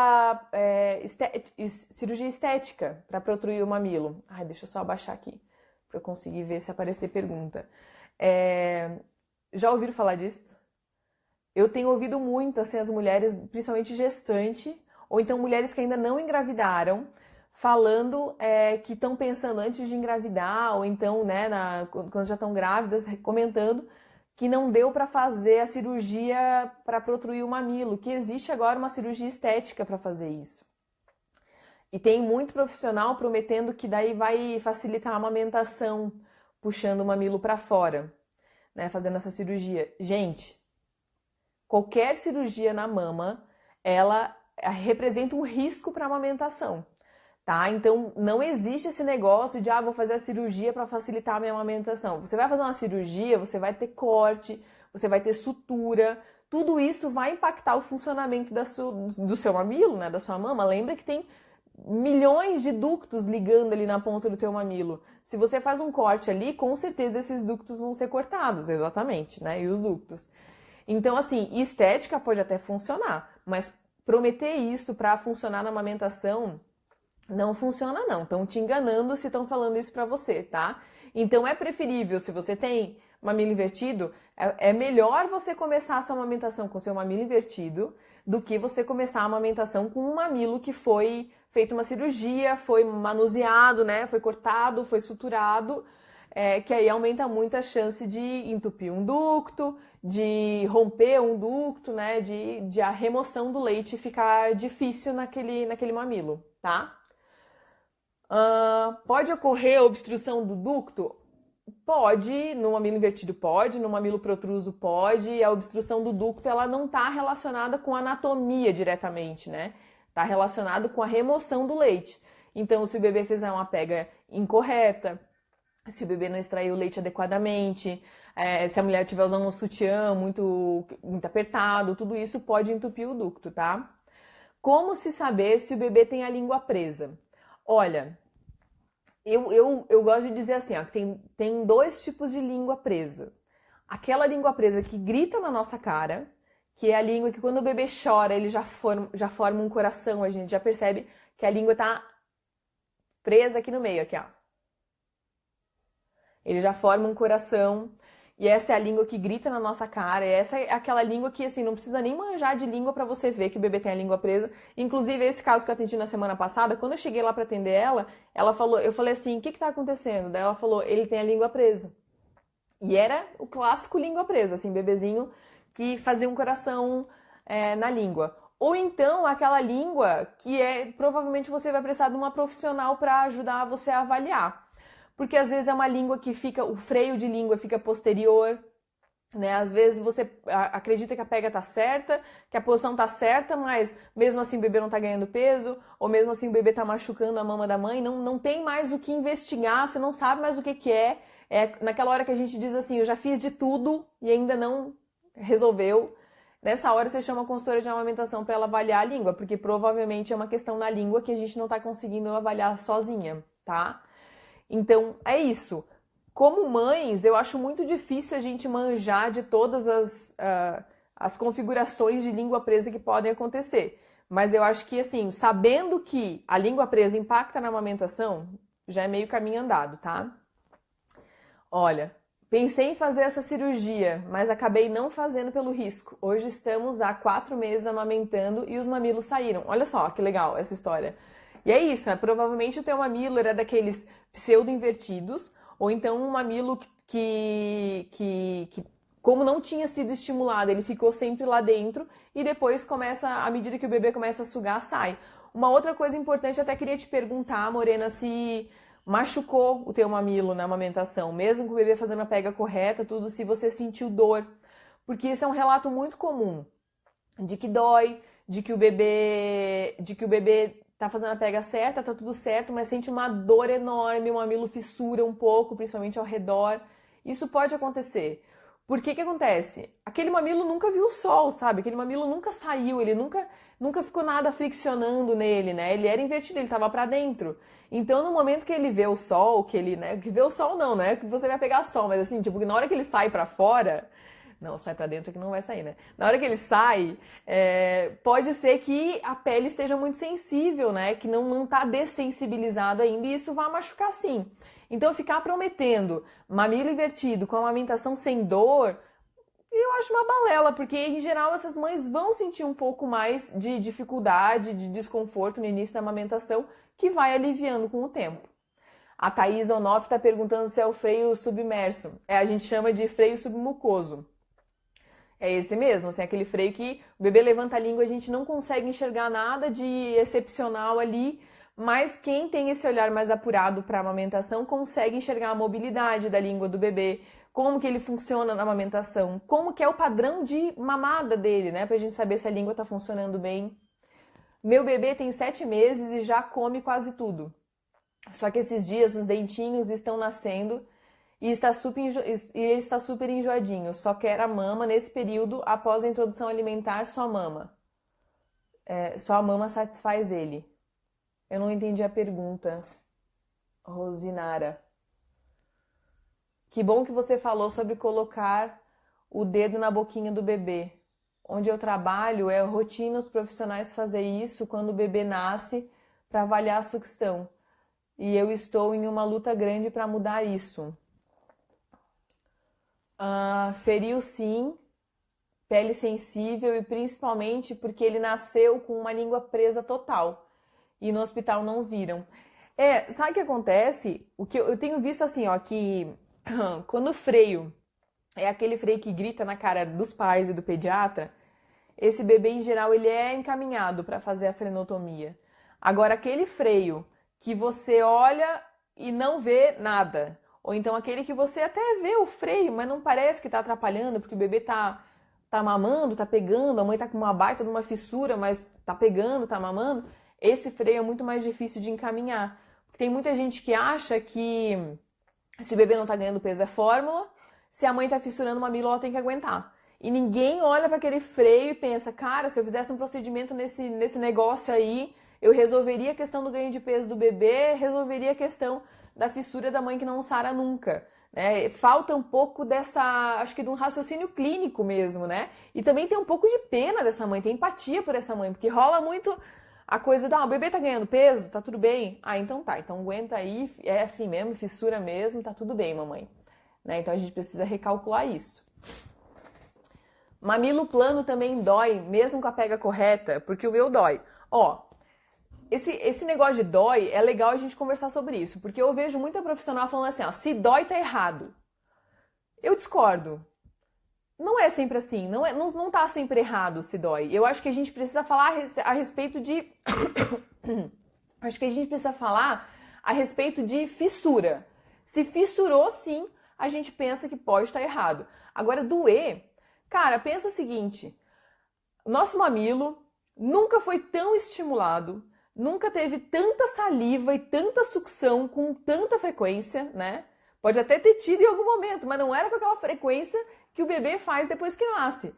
estética para protruir o mamilo. Ai, deixa eu só abaixar aqui para eu conseguir ver se aparecer pergunta. Já ouviram falar disso? Eu tenho ouvido muito assim, as mulheres, principalmente gestante, ou então mulheres que ainda não engravidaram, falando que estão pensando antes de engravidar, ou então, né, quando já estão grávidas, comentando que não deu para fazer a cirurgia para protruir o mamilo, que existe agora uma cirurgia estética para fazer isso. E tem muito profissional prometendo que daí vai facilitar a amamentação, puxando o mamilo para fora, né, fazendo essa cirurgia. Gente, qualquer cirurgia na mama, ela representa um risco para a amamentação. tá? Então, não existe esse negócio de, vou fazer a cirurgia para facilitar a minha amamentação. Você vai fazer uma cirurgia, você vai ter corte, você vai ter sutura, tudo isso vai impactar o funcionamento do seu mamilo, né, da sua mama. Lembra que tem milhões de ductos ligando ali na ponta do teu mamilo. Se você faz um corte ali, com certeza esses ductos vão ser cortados, exatamente, né? E os ductos. Então, assim, estética pode até funcionar, mas prometer isso para funcionar na amamentação não funciona não. Estão te enganando se estão falando isso para você, tá? Então é preferível, se você tem mamilo invertido, é melhor você começar a sua amamentação com seu mamilo invertido do que você começar a amamentação com um mamilo que foi feito uma cirurgia, foi manuseado, né? Foi cortado, foi suturado, que aí aumenta muito a chance de entupir um ducto, de romper um ducto, né? De a remoção do leite ficar difícil naquele mamilo, tá? Pode ocorrer obstrução do ducto? Pode, no mamilo invertido pode, no mamilo protruso pode. A obstrução do ducto ela não está relacionada com a anatomia diretamente, né? Está relacionado com a remoção do leite. Então, se o bebê fizer uma pega incorreta, se o bebê não extrair o leite adequadamente, se a mulher estiver usando um sutiã muito apertado, tudo isso pode entupir o ducto, tá? Como se saber se o bebê tem a língua presa? Olha, eu gosto de dizer assim, ó, que tem dois tipos de língua presa. Aquela língua presa que grita na nossa cara, que é a língua que quando o bebê chora, ele já forma um coração, a gente já percebe que a língua tá presa aqui no meio, aqui, ó. Ele já forma um coração. E essa é a língua que grita na nossa cara. E essa é aquela língua que, assim, não precisa nem manjar de língua pra você ver que o bebê tem a língua presa. Inclusive, esse caso que eu atendi na semana passada, quando eu cheguei lá pra atender ela falou, eu falei assim, o que tá acontecendo? Daí ela falou, ele tem a língua presa. E era o clássico língua presa, assim, bebezinho que fazia um coração na língua. Ou então, aquela língua que provavelmente você vai precisar de uma profissional pra ajudar você a avaliar. Porque às vezes é uma língua que o freio de língua fica posterior, né? Às vezes você acredita que a pega tá certa, que a posição tá certa, mas mesmo assim o bebê não tá ganhando peso, ou mesmo assim o bebê tá machucando a mama da mãe, não tem mais o que investigar, você não sabe mais o que é. É naquela hora que a gente diz assim, eu já fiz de tudo e ainda não resolveu. Nessa hora você chama a consultora de amamentação para ela avaliar a língua, porque provavelmente é uma questão na língua que a gente não tá conseguindo avaliar sozinha, tá? Então, é isso. Como mães, eu acho muito difícil a gente manjar de todas as configurações de língua presa que podem acontecer. Mas eu acho que, assim, sabendo que a língua presa impacta na amamentação, já é meio caminho andado, tá? Olha, pensei em fazer essa cirurgia, mas acabei não fazendo pelo risco. Hoje estamos há 4 meses amamentando e os mamilos saíram. Olha só que legal essa história. E é isso, né? Provavelmente o teu mamilo era daqueles pseudo-invertidos, ou então um mamilo que, como não tinha sido estimulado, ele ficou sempre lá dentro e depois começa, à medida que o bebê começa a sugar, sai. Uma outra coisa importante, até queria te perguntar, Morena, se machucou o teu mamilo na amamentação, mesmo com o bebê fazendo a pega correta, tudo, se você sentiu dor. Porque isso é um relato muito comum, de que dói, de que o bebê tá fazendo a pega certa, tá tudo certo, mas sente uma dor enorme, o mamilo fissura um pouco, principalmente ao redor. Isso pode acontecer. Por que que acontece? Aquele mamilo nunca viu o sol, sabe? Aquele mamilo nunca saiu, ele nunca ficou nada friccionando nele, né? Ele era invertido, ele tava pra dentro. Então, no momento que ele vê o sol, que vê o sol não, né? Que você vai pegar sol, mas assim, tipo, na hora que ele sai pra fora, não, sai pra dentro que não vai sair, né? Na hora que ele sai, pode ser que a pele esteja muito sensível, né? Que não tá dessensibilizado ainda e isso vai machucar sim. Então, ficar prometendo mamilo invertido com amamentação sem dor, eu acho uma balela, porque em geral essas mães vão sentir um pouco mais de dificuldade, de desconforto no início da amamentação, que vai aliviando com o tempo. A Thaís Onoff está perguntando se é o freio submerso. A gente chama de freio submucoso. É esse mesmo, assim, aquele freio que o bebê levanta a língua, a gente não consegue enxergar nada de excepcional ali, mas quem tem esse olhar mais apurado para a amamentação consegue enxergar a mobilidade da língua do bebê, como que ele funciona na amamentação, como que é o padrão de mamada dele, né, pra gente saber se a língua tá funcionando bem. Meu bebê tem 7 meses e já come quase tudo. Só que esses dias os dentinhos estão nascendo e ele está super enjoadinho. Só quer a mama nesse período após a introdução alimentar, só mama. Só a mama satisfaz ele. Eu não entendi a pergunta, Rosinara. Que bom que você falou sobre colocar o dedo na boquinha do bebê. Onde eu trabalho é rotina os profissionais fazer isso quando o bebê nasce para avaliar a sucção. E eu estou em uma luta grande para mudar isso. Feriu sim, pele sensível e principalmente porque ele nasceu com uma língua presa total. E no hospital não viram. Sabe o que acontece? O que eu tenho visto assim, ó, que quando o freio é aquele freio que grita na cara dos pais e do pediatra, esse bebê em geral ele é encaminhado para fazer a frenotomia. Agora aquele freio que você olha e não vê nada, ou então aquele que você até vê o freio, mas não parece que está atrapalhando, porque o bebê tá mamando, tá pegando, a mãe tá com uma baita de uma fissura, mas tá pegando, tá mamando, esse freio é muito mais difícil de encaminhar. Tem muita gente que acha que se o bebê não tá ganhando peso é fórmula, se a mãe tá fissurando o mamilo, ela tem que aguentar. E ninguém olha para aquele freio e pensa, cara, se eu fizesse um procedimento nesse negócio aí, eu resolveria a questão do ganho de peso do bebê, resolveria a questão da fissura da mãe que não sara nunca. Né? Falta um pouco acho que de um raciocínio clínico mesmo, né? E também tem um pouco de pena dessa mãe, tem empatia por essa mãe, porque rola muito a coisa o bebê tá ganhando peso, tá tudo bem? Então tá, então aguenta aí, é assim mesmo, fissura mesmo, tá tudo bem, mamãe. Né? Então a gente precisa recalcular isso. Mamilo plano também dói, mesmo com a pega correta, porque o meu dói. Esse negócio de dói, é legal a gente conversar sobre isso, porque eu vejo muita profissional falando assim, se dói tá errado. Eu discordo. Não é sempre assim, não tá sempre errado se dói. Eu acho que a gente precisa falar a respeito de... acho que a gente precisa falar a respeito de fissura. Se fissurou, sim, a gente pensa que pode estar errado. Agora, doer... Cara, pensa o seguinte, nosso mamilo nunca foi tão estimulado, nunca teve tanta saliva e tanta sucção com tanta frequência, né? Pode até ter tido em algum momento, mas não era com aquela frequência que o bebê faz depois que nasce.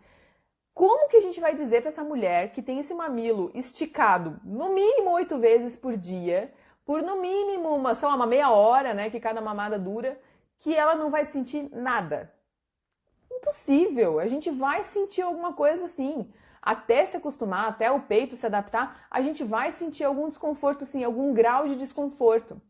Como que a gente vai dizer para essa mulher que tem esse mamilo esticado no mínimo 8 vezes por dia, por no mínimo uma meia hora, né, que cada mamada dura, que ela não vai sentir nada? Impossível, a gente vai sentir alguma coisa assim. Até se acostumar, até o peito se adaptar, a gente vai sentir algum desconforto sim, algum grau de desconforto.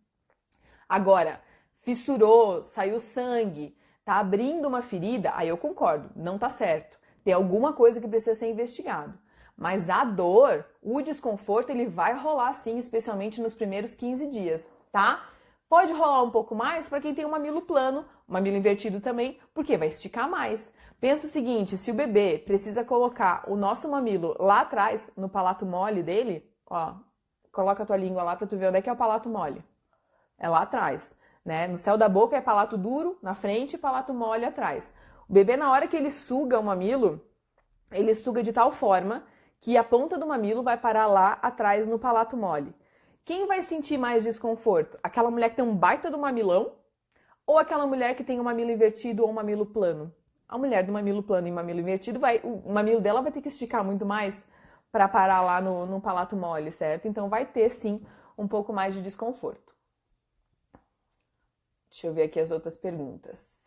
Agora, fissurou, saiu sangue, tá abrindo uma ferida, aí eu concordo, não tá certo. Tem alguma coisa que precisa ser investigado. Mas a dor, o desconforto, ele vai rolar sim, especialmente nos primeiros 15 dias, tá? Pode rolar um pouco mais para quem tem um mamilo plano, um mamilo invertido também, porque vai esticar mais. Pensa o seguinte, se o bebê precisa colocar o nosso mamilo lá atrás, no palato mole dele, coloca a tua língua lá para tu ver onde é que é o palato mole. É lá atrás, né? No céu da boca é palato duro na frente e palato mole atrás. O bebê, na hora que ele suga o mamilo, ele suga de tal forma que a ponta do mamilo vai parar lá atrás no palato mole. Quem vai sentir mais desconforto? Aquela mulher que tem um baita do mamilão ou aquela mulher que tem um mamilo invertido ou um mamilo plano? A mulher do mamilo plano e mamilo invertido, o mamilo dela vai ter que esticar muito mais para parar lá no palato mole, certo? Então vai ter sim um pouco mais de desconforto. Deixa eu ver aqui as outras perguntas.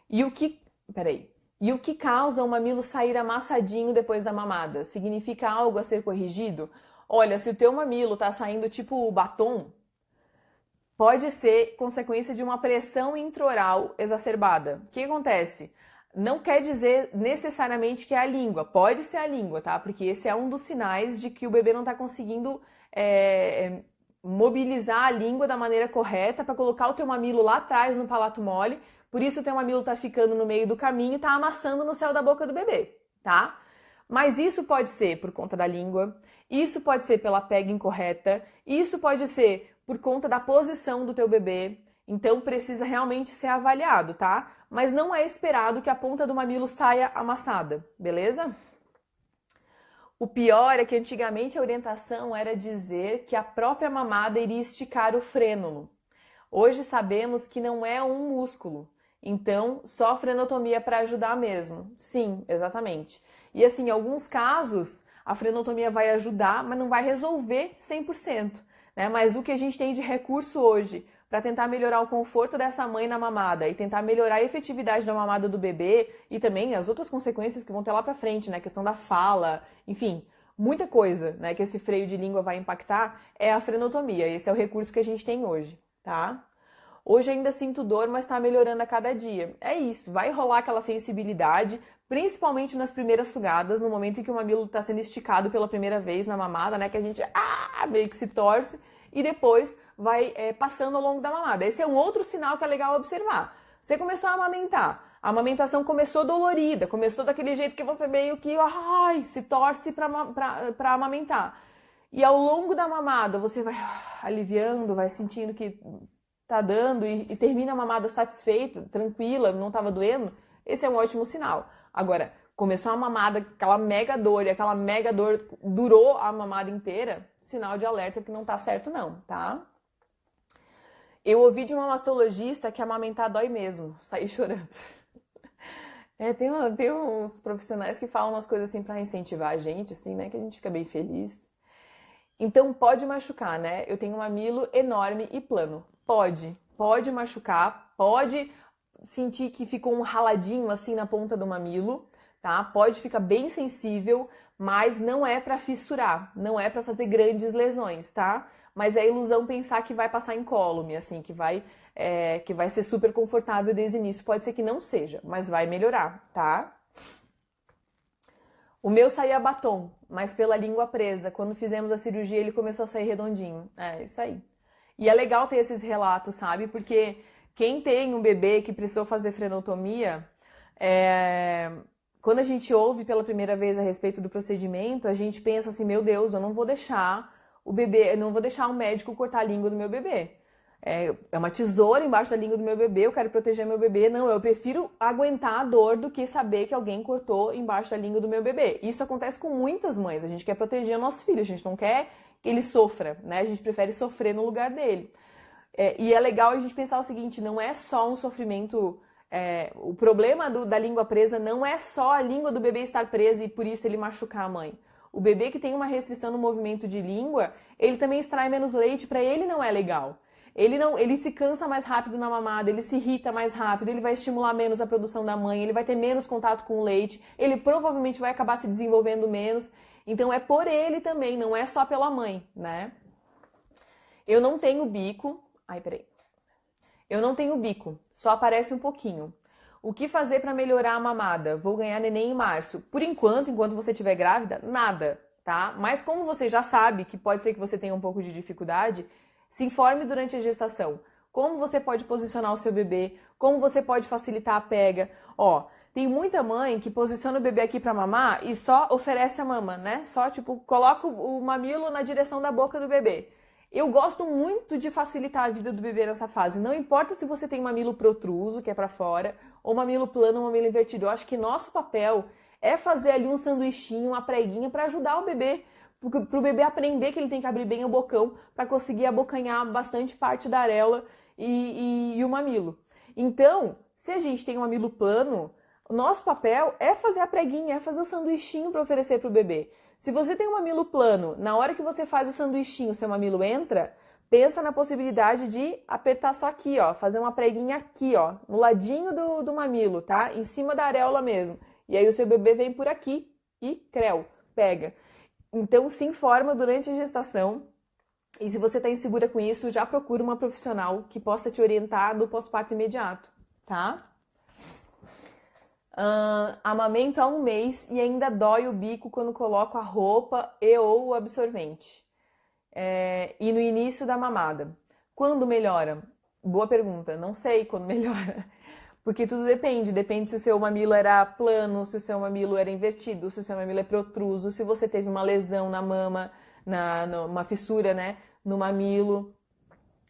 E o que causa o mamilo sair amassadinho depois da mamada? Significa algo a ser corrigido? Olha, se o teu mamilo tá saindo tipo batom, pode ser consequência de uma pressão intraoral exacerbada. O que acontece? Não quer dizer necessariamente que é a língua, pode ser a língua, tá? Porque esse é um dos sinais de que o bebê não tá conseguindo mobilizar a língua da maneira correta para colocar o teu mamilo lá atrás no palato mole, por isso o teu mamilo tá ficando no meio do caminho e tá amassando no céu da boca do bebê, tá? Mas isso pode ser por conta da língua, isso pode ser pela pega incorreta, isso pode ser por conta da posição do teu bebê, então precisa realmente ser avaliado, tá? Mas não é esperado que a ponta do mamilo saia amassada, beleza? O pior é que antigamente a orientação era dizer que a própria mamada iria esticar o frênulo. Hoje sabemos que não é um músculo, então só frenotomia para ajudar mesmo. Sim, exatamente. E assim, em alguns casos, a frenotomia vai ajudar, mas não vai resolver 100%, né? Mas o que a gente tem de recurso hoje para tentar melhorar o conforto dessa mãe na mamada e tentar melhorar a efetividade da mamada do bebê e também as outras consequências que vão ter lá para frente, né? A questão da fala, enfim, muita coisa, né, que esse freio de língua vai impactar é a frenotomia. Esse é o recurso que a gente tem hoje, tá? Hoje ainda sinto dor, mas tá melhorando a cada dia. É isso, vai rolar aquela sensibilidade, principalmente nas primeiras sugadas, no momento em que o mamilo tá sendo esticado pela primeira vez na mamada, né, que a gente meio que se torce e depois vai passando ao longo da mamada. Esse é um outro sinal que é legal observar. Você começou a amamentar, a amamentação começou dolorida, começou daquele jeito que você meio que se torce para amamentar. E ao longo da mamada você vai aliviando, vai sentindo que tá dando e termina a mamada satisfeita, tranquila, não tava doendo. Esse é um ótimo sinal. Agora, começou a mamada, aquela mega dor e aquela mega dor durou a mamada inteira, sinal de alerta que não tá certo não, tá? Eu ouvi de uma mastologista que amamentar dói mesmo, saí chorando. Tem uns profissionais que falam umas coisas assim pra incentivar a gente, assim, né? Que a gente fica bem feliz. Então pode machucar, né? Eu tenho um mamilo enorme e plano. Pode machucar, pode sentir que ficou um raladinho assim na ponta do mamilo, tá? Pode ficar bem sensível, mas não é pra fissurar, não é pra fazer grandes lesões, tá? Mas é ilusão pensar que vai passar incólume, assim, que vai ser super confortável desde o início. Pode ser que não seja, mas vai melhorar, tá? O meu saía batom, mas pela língua presa. Quando fizemos a cirurgia, ele começou a sair redondinho. É isso aí. E é legal ter esses relatos, sabe? Porque quem tem um bebê que precisou fazer frenotomia, quando a gente ouve pela primeira vez a respeito do procedimento, a gente pensa assim, meu Deus, eu não vou deixar o bebê, eu não vou deixar o médico cortar a língua do meu bebê. É uma tesoura embaixo da língua do meu bebê, eu quero proteger meu bebê. Não, eu prefiro aguentar a dor do que saber que alguém cortou embaixo da língua do meu bebê. Isso acontece com muitas mães. A gente quer proteger o nosso filho, a gente não quer que ele sofra, né? A gente prefere sofrer no lugar dele. E é legal a gente pensar o seguinte, não é só um sofrimento... o problema da língua presa não é só a língua do bebê estar presa e por isso ele machucar a mãe. O bebê que tem uma restrição no movimento de língua, ele também extrai menos leite, para ele não é legal. Ele se cansa mais rápido na mamada, ele se irrita mais rápido, ele vai estimular menos a produção da mãe, ele vai ter menos contato com o leite, ele provavelmente vai acabar se desenvolvendo menos. Então é por ele também, não é só pela mãe, né? Eu não tenho bico. Ai, peraí. Eu não tenho bico, só aparece um pouquinho. O que fazer para melhorar a mamada? Vou ganhar neném em março. Por enquanto você estiver grávida, nada, tá? Mas como você já sabe que pode ser que você tenha um pouco de dificuldade, se informe durante a gestação. Como você pode posicionar o seu bebê, como você pode facilitar a pega. Ó, tem muita mãe que posiciona o bebê aqui para mamar e só oferece a mama, né? Só, tipo, coloca o mamilo na direção da boca do bebê. Eu gosto muito de facilitar a vida do bebê nessa fase. Não importa se você tem mamilo protruso, que é para fora, ou mamilo plano ou mamilo invertido. Eu acho que nosso papel é fazer ali um sanduichinho, uma preguinha para ajudar o bebê. Para o bebê aprender que ele tem que abrir bem o bocão para conseguir abocanhar bastante parte da areola e o mamilo. Então, se a gente tem um mamilo plano, o nosso papel é fazer a preguinha, é fazer o sanduichinho para oferecer para o bebê. Se você tem um mamilo plano, na hora que você faz o sanduichinho, seu mamilo entra, pensa na possibilidade de apertar só aqui, ó, fazer uma preguinha aqui, ó, no ladinho do mamilo, tá? Em cima da areola mesmo. E aí o seu bebê vem por aqui e pega. Então, se informa durante a gestação e se você está insegura com isso, já procura uma profissional que possa te orientar no pós-parto imediato, tá? Amamento há 1 mês e ainda dói o bico quando coloco a roupa e ou o absorvente. E no início da mamada. Quando melhora? Boa pergunta, não sei quando melhora. Porque tudo depende se o seu mamilo era plano, se o seu mamilo era invertido, se o seu mamilo é protruso, se você teve uma lesão na mama, uma fissura, né, no mamilo.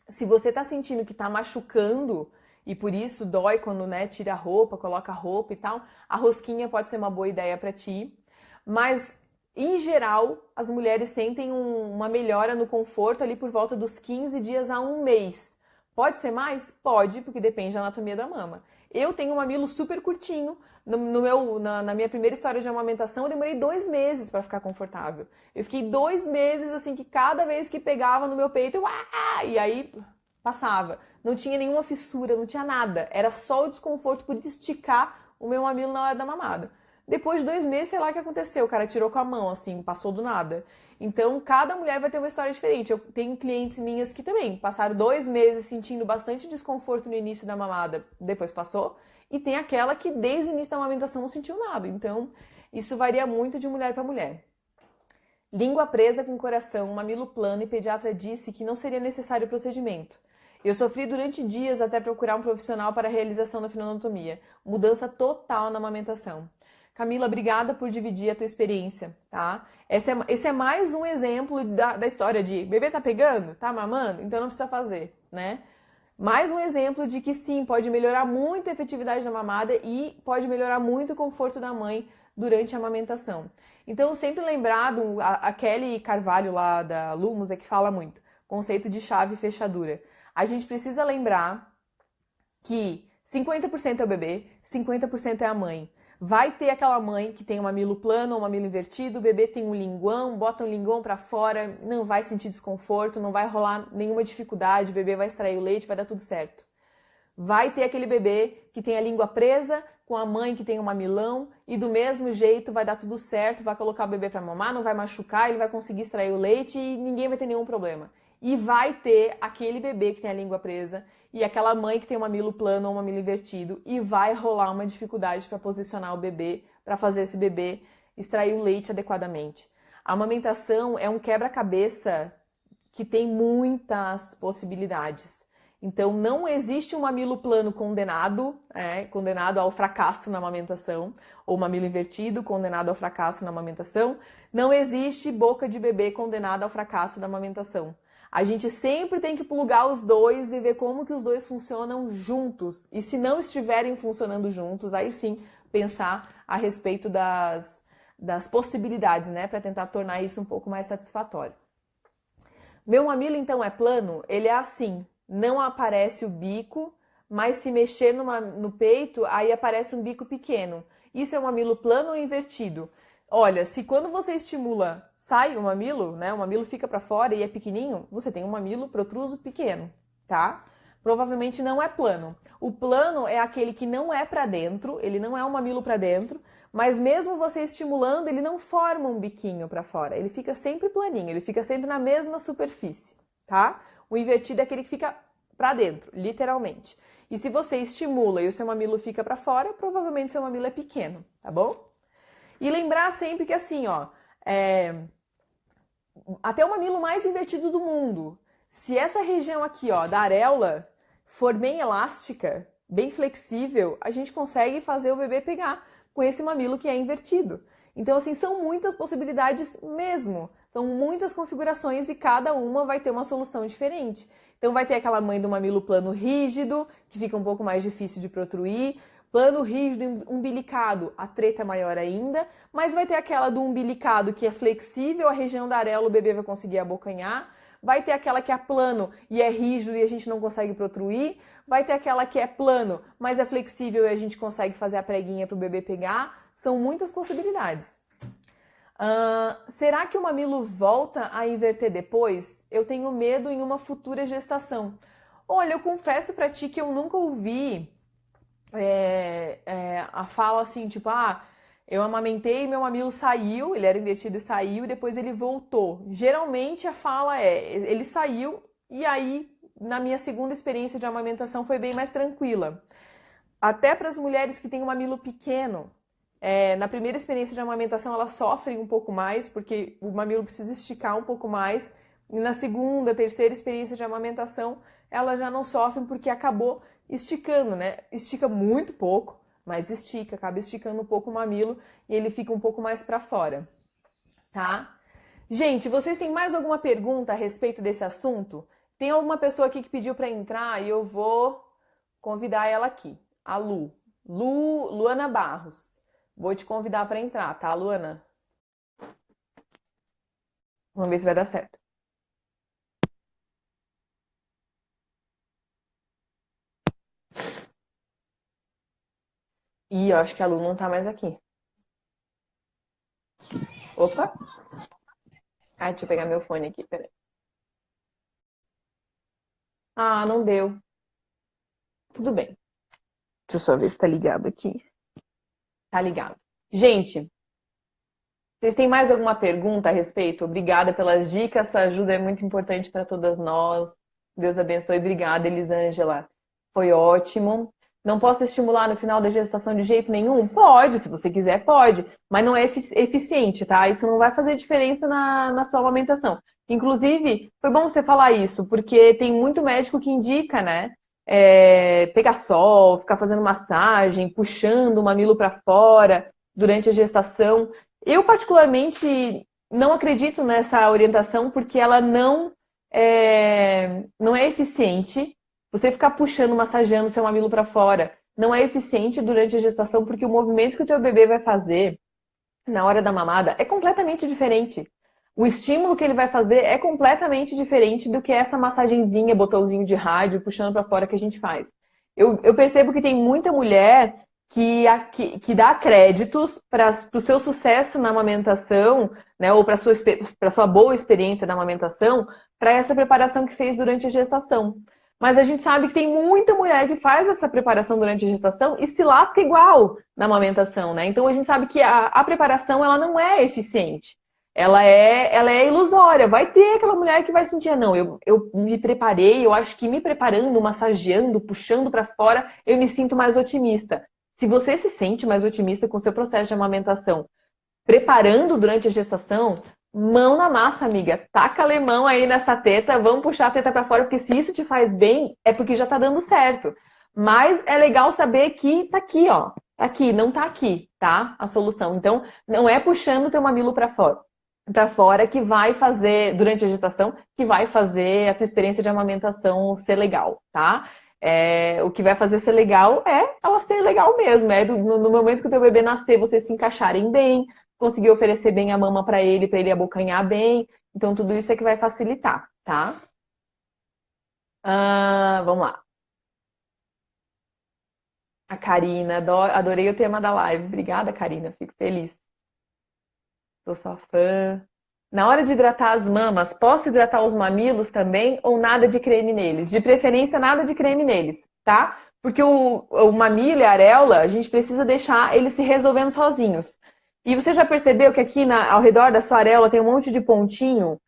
Se você tá sentindo que tá machucando e por isso dói quando, né, tira a roupa, coloca a roupa e tal, a rosquinha pode ser uma boa ideia para ti. Mas Em geral, as mulheres sentem uma melhora no conforto ali por volta dos 15 dias a um mês. Pode ser mais? Pode, porque depende da anatomia da mama. Eu tenho um mamilo super curtinho. Na minha primeira história de amamentação, eu demorei 2 meses para ficar confortável. Eu fiquei 2 meses assim que cada vez que pegava no meu peito, e aí passava. Não tinha nenhuma fissura, não tinha nada. Era só o desconforto por esticar o meu mamilo na hora da mamada. Depois de 2 meses, sei lá o que aconteceu. O cara tirou com a mão, assim, passou do nada. Então, cada mulher vai ter uma história diferente. Eu tenho clientes minhas que também passaram 2 meses sentindo bastante desconforto no início da mamada, depois passou. E tem aquela que desde o início da amamentação não sentiu nada. Então, isso varia muito de mulher para mulher. Língua presa com coração, mamilo plano e pediatra disse que não seria necessário o procedimento. Eu sofri durante dias até procurar um profissional para a realização da fenonotomia. Mudança total na amamentação. Camila, obrigada por dividir a tua experiência, tá? Esse é mais um exemplo da história de bebê tá pegando, tá mamando, então não precisa fazer, né? Mais um exemplo de que sim, pode melhorar muito a efetividade da mamada e pode melhorar muito o conforto da mãe durante a amamentação. Então, sempre lembrado, a Kelly Carvalho lá da Lumos é que fala muito, conceito de chave e fechadura. A gente precisa lembrar que 50% é o bebê, 50% é a mãe. Vai ter aquela mãe que tem um mamilo plano ou um mamilo invertido, o bebê tem um linguão, bota um linguão para fora, não vai sentir desconforto, não vai rolar nenhuma dificuldade, o bebê vai extrair o leite, vai dar tudo certo. Vai ter aquele bebê que tem a língua presa, com a mãe que tem um mamilão, e do mesmo jeito vai dar tudo certo, vai colocar o bebê para mamar, não vai machucar, ele vai conseguir extrair o leite e ninguém vai ter nenhum problema. E vai ter aquele bebê que tem a língua presa e aquela mãe que tem um mamilo plano ou um mamilo invertido e vai rolar uma dificuldade para posicionar o bebê, para fazer esse bebê extrair o leite adequadamente. A amamentação é um quebra-cabeça que tem muitas possibilidades. Então, não existe um mamilo plano condenado ao fracasso na amamentação, ou mamilo invertido condenado ao fracasso na amamentação. Não existe boca de bebê condenada ao fracasso da amamentação. A gente sempre tem que plugar os dois e ver como que os dois funcionam juntos. E se não estiverem funcionando juntos, aí sim pensar a respeito das possibilidades, né, para tentar tornar isso um pouco mais satisfatório. Meu mamilo então é plano? Ele é assim, não aparece o bico, mas se mexer no peito, aí aparece um bico pequeno. Isso é um mamilo plano ou invertido? Olha, se quando você estimula, sai o mamilo, né? O mamilo fica para fora e é pequenininho, você tem um mamilo protruso pequeno, tá? Provavelmente não é plano. O plano é aquele que não é para dentro, ele não é um mamilo para dentro, mas mesmo você estimulando, ele não forma um biquinho para fora, ele fica sempre planinho, ele fica sempre na mesma superfície, tá? O invertido é aquele que fica para dentro, literalmente. E se você estimula e o seu mamilo fica para fora, provavelmente seu mamilo é pequeno, tá bom? E lembrar sempre que assim, ó, até o mamilo mais invertido do mundo, se essa região aqui, ó, da areola for bem elástica, bem flexível, a gente consegue fazer o bebê pegar com esse mamilo que é invertido. Então, assim, são muitas possibilidades mesmo. São muitas configurações e cada uma vai ter uma solução diferente. Então, vai ter aquela mãe do mamilo plano rígido, que fica um pouco mais difícil de protruir. Plano rígido umbilicado, a treta é maior ainda, mas vai ter aquela do umbilicado que é flexível, a região da areola o bebê vai conseguir abocanhar. Vai ter aquela que é plano e é rígido e a gente não consegue protruir. Vai ter aquela que é plano, mas é flexível e a gente consegue fazer a preguinha para o bebê pegar. São muitas possibilidades. Será que o mamilo volta a inverter depois? Eu tenho medo em uma futura gestação. Olha, eu confesso para ti que eu nunca ouvi a fala assim, tipo, eu amamentei, meu mamilo saiu, ele era invertido e saiu, e depois ele voltou. Geralmente a fala ele saiu, e aí, na minha segunda experiência de amamentação, foi bem mais tranquila. Até para as mulheres que têm um mamilo pequeno, na primeira experiência de amamentação elas sofrem um pouco mais, porque o mamilo precisa esticar um pouco mais, e na segunda, terceira experiência de amamentação, elas já não sofrem porque acabou esticando, né? Estica muito pouco, mas estica, acaba esticando um pouco o mamilo e ele fica um pouco mais para fora, tá? Gente, vocês têm mais alguma pergunta a respeito desse assunto? Tem alguma pessoa aqui que pediu para entrar e eu vou convidar ela aqui. A Luana Barros. Vou te convidar para entrar, tá, Luana? Vamos ver se vai dar certo. Ih, eu acho que a Lu não tá mais aqui. Opa! Ah, deixa eu pegar meu fone aqui, peraí. Ah, não deu. Tudo bem. Deixa eu só ver se tá ligado aqui. Tá ligado. Gente, vocês têm mais alguma pergunta a respeito? Obrigada pelas dicas, sua ajuda é muito importante para todas nós. Deus abençoe. Obrigada, Elisângela. Foi ótimo. Não posso estimular no final da gestação de jeito nenhum? Pode, se você quiser, pode. Mas não é eficiente, tá? Isso não vai fazer diferença na sua amamentação. Inclusive, foi bom você falar isso, porque tem muito médico que indica, né? Pegar sol, ficar fazendo massagem, puxando o mamilo para fora durante a gestação. Eu, particularmente, não acredito nessa orientação porque ela não é eficiente. Você ficar puxando, massageando seu mamilo para fora não é eficiente durante a gestação porque o movimento que o teu bebê vai fazer na hora da mamada é completamente diferente. O estímulo que ele vai fazer é completamente diferente do que essa massagenzinha, botãozinho de rádio, puxando para fora que a gente faz. Eu percebo que tem muita mulher que dá créditos para o seu sucesso na amamentação, né, ou para a sua boa experiência na amamentação, para essa preparação que fez durante a gestação. Mas a gente sabe que tem muita mulher que faz essa preparação durante a gestação e se lasca igual na amamentação, né? Então a gente sabe que a preparação ela não é eficiente. Ela é ilusória. Vai ter aquela mulher que vai sentir, não, eu me preparei, eu acho que me preparando, massageando, puxando para fora, eu me sinto mais otimista. Se você se sente mais otimista com o seu processo de amamentação, preparando durante a gestação, mão na massa, amiga. Taca limão aí nessa teta, vamos puxar a teta para fora, porque se isso te faz bem, é porque já tá dando certo. Mas é legal saber que tá aqui, ó. Tá aqui, não tá aqui, tá? A solução. Então, não é puxando o teu mamilo para fora que vai fazer, durante a gestação, que vai fazer a tua experiência de amamentação ser legal, tá? O que vai fazer ser legal é ela ser legal mesmo. No momento que o teu bebê nascer, vocês se encaixarem bem, conseguir oferecer bem a mama para ele abocanhar bem. Então, tudo isso é que vai facilitar, tá? Vamos lá. A Karina, adorei o tema da live. Obrigada, Karina, fico feliz. Sou sua fã. Na hora de hidratar as mamas, posso hidratar os mamilos também ou nada de creme neles? De preferência, nada de creme neles, tá? Porque o mamilo e a areola, a gente precisa deixar eles se resolvendo sozinhos. E você já percebeu que aqui ao redor da sua areola tem um monte de pontinho,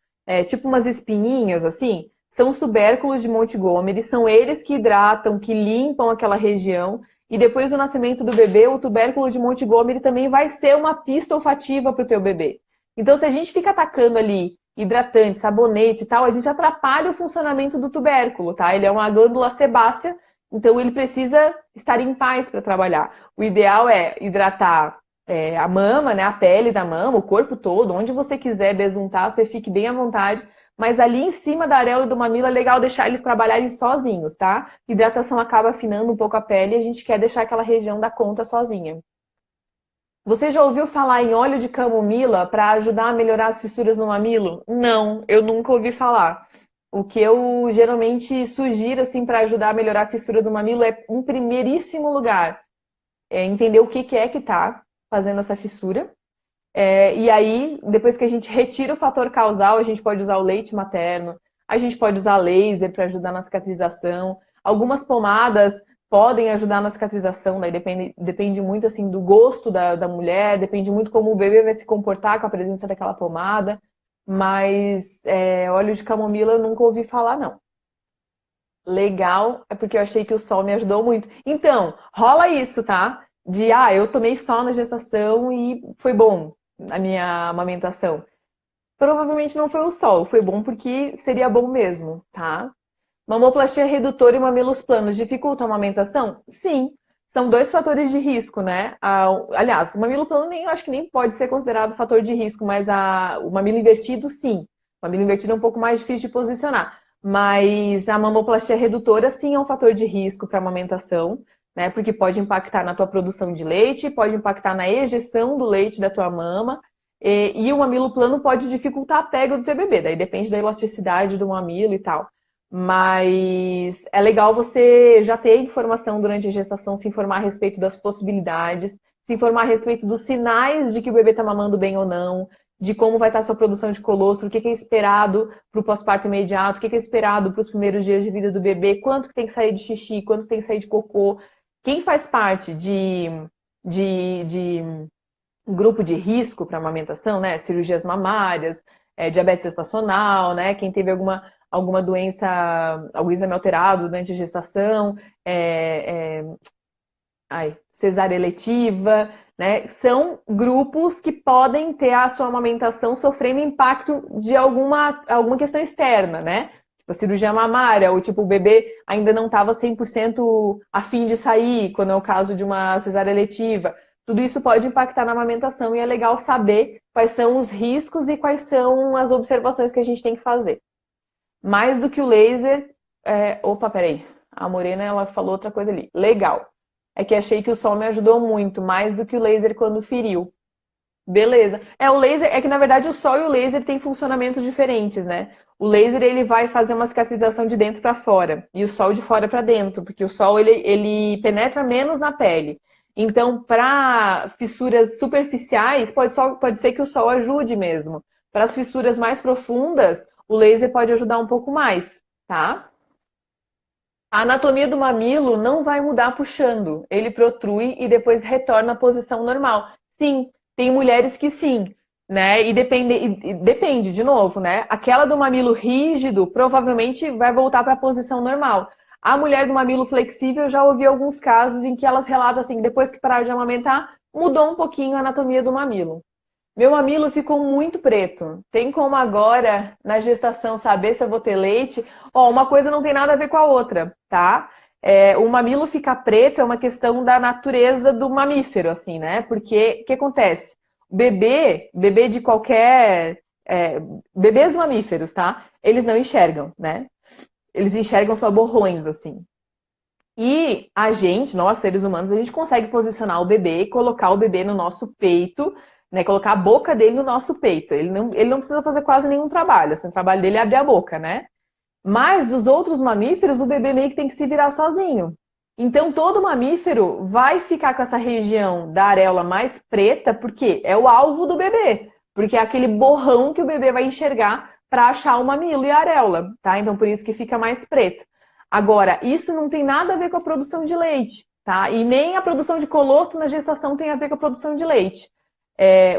tipo umas espinhinhas assim? São os tubérculos de Montgomery, são eles que hidratam, que limpam aquela região. E depois do nascimento do bebê, o tubérculo de Montgomery também vai ser uma pista olfativa para o teu bebê. Então, se a gente fica atacando ali hidratante, sabonete e tal, a gente atrapalha o funcionamento do tubérculo, tá? Ele é uma glândula sebácea, então ele precisa estar em paz para trabalhar. O ideal é hidratar a mama, né, a pele da mama, o corpo todo, onde você quiser besuntar, você fique bem à vontade. Mas ali em cima da areola e do mamilo é legal deixar eles trabalharem sozinhos, tá? Hidratação acaba afinando um pouco a pele e a gente quer deixar aquela região da conta sozinha. Você já ouviu falar em óleo de camomila para ajudar a melhorar as fissuras no mamilo? Não, eu nunca ouvi falar. O que eu geralmente sugiro assim para ajudar a melhorar a fissura do mamilo é, em primeiríssimo lugar, entender o que é que está fazendo essa fissura. E aí, depois que a gente retira o fator causal, a gente pode usar o leite materno, a gente pode usar laser para ajudar na cicatrização. Algumas pomadas podem ajudar na cicatrização, daí depende muito assim do gosto da mulher, depende muito como o bebê vai se comportar com a presença daquela pomada. Mas óleo de camomila eu nunca ouvi falar, não. Legal, é porque eu achei que o sol me ajudou muito. Então, rola isso, tá? Eu tomei sol na gestação e foi bom a minha amamentação. Provavelmente não foi o sol, foi bom porque seria bom mesmo, tá? Mamoplastia redutora e mamilos planos dificultam a amamentação? Sim, são dois fatores de risco, né? Aliás, o mamilo plano eu acho que nem pode ser considerado fator de risco, mas o mamilo invertido, sim. O mamilo invertido é um pouco mais difícil de posicionar. Mas a mamoplastia redutora, sim, é um fator de risco para a amamentação, né? Porque pode impactar na tua produção de leite, pode impactar na ejeção do leite da tua mama. E o mamilo plano pode dificultar a pega do teu bebê, daí depende da elasticidade do mamilo e tal. Mas é legal você já ter informação durante a gestação, se informar a respeito das possibilidades, se informar a respeito dos sinais de que o bebê está mamando bem ou não, de como vai estar a sua produção de colostro, o que é esperado para o pós-parto imediato, o que é esperado para os primeiros dias de vida do bebê, quanto que tem que sair de xixi, quanto que tem que sair de cocô. Quem faz parte de grupo de risco para amamentação, né? Cirurgias mamárias, diabetes gestacional, né? Quem teve alguma doença, algum exame alterado durante a gestação, cesárea eletiva, né? São grupos que podem ter a sua amamentação sofrendo impacto de alguma questão externa, né? Tipo, a cirurgia mamária, ou tipo, o bebê ainda não estava 100% a fim de sair, quando é o caso de uma cesárea eletiva. Tudo isso pode impactar na amamentação e é legal saber quais são os riscos e quais são as observações que a gente tem que fazer. Mais do que o laser... Opa, peraí. A Morena, ela falou outra coisa ali. Legal. É que achei que o sol me ajudou muito, mais do que o laser quando feriu. Beleza. O laser, é que na verdade o sol e o laser têm funcionamentos diferentes, né? O laser, ele vai fazer uma cicatrização de dentro para fora e o sol de fora para dentro, porque o sol, ele penetra menos na pele. Então, para fissuras superficiais, pode ser que o sol ajude mesmo. Para as fissuras mais profundas, o laser pode ajudar um pouco mais, tá? A anatomia do mamilo não vai mudar puxando. Ele protrui e depois retorna à posição normal. Sim, tem mulheres que sim, né? Depende, de novo, né? Aquela do mamilo rígido provavelmente vai voltar para a posição normal. A mulher do mamilo flexível, eu já ouvi alguns casos em que elas relatam assim, depois que pararam de amamentar, mudou um pouquinho a anatomia do mamilo. Meu mamilo ficou muito preto. Tem como agora, na gestação, saber se eu vou ter leite? Ó, uma coisa não tem nada a ver com a outra, tá? O mamilo ficar preto é uma questão da natureza do mamífero, assim, né? Porque o que acontece? Bebê de qualquer. Bebês mamíferos, tá? Eles não enxergam, né? Eles enxergam só borrões, assim. E a gente, nós seres humanos, a gente consegue posicionar o bebê e colocar o bebê no nosso peito, né? Colocar a boca dele no nosso peito. Ele não precisa fazer quase nenhum trabalho. Assim, o trabalho dele é abrir a boca, né? Mas dos outros mamíferos, o bebê meio que tem que se virar sozinho. Então, todo mamífero vai ficar com essa região da areola mais preta, porque é o alvo do bebê. Porque é aquele borrão que o bebê vai enxergar para achar o mamilo e a areola, tá? Então, por isso que fica mais preto. Agora, isso não tem nada a ver com a produção de leite, tá? E nem a produção de colostro na gestação tem a ver com a produção de leite.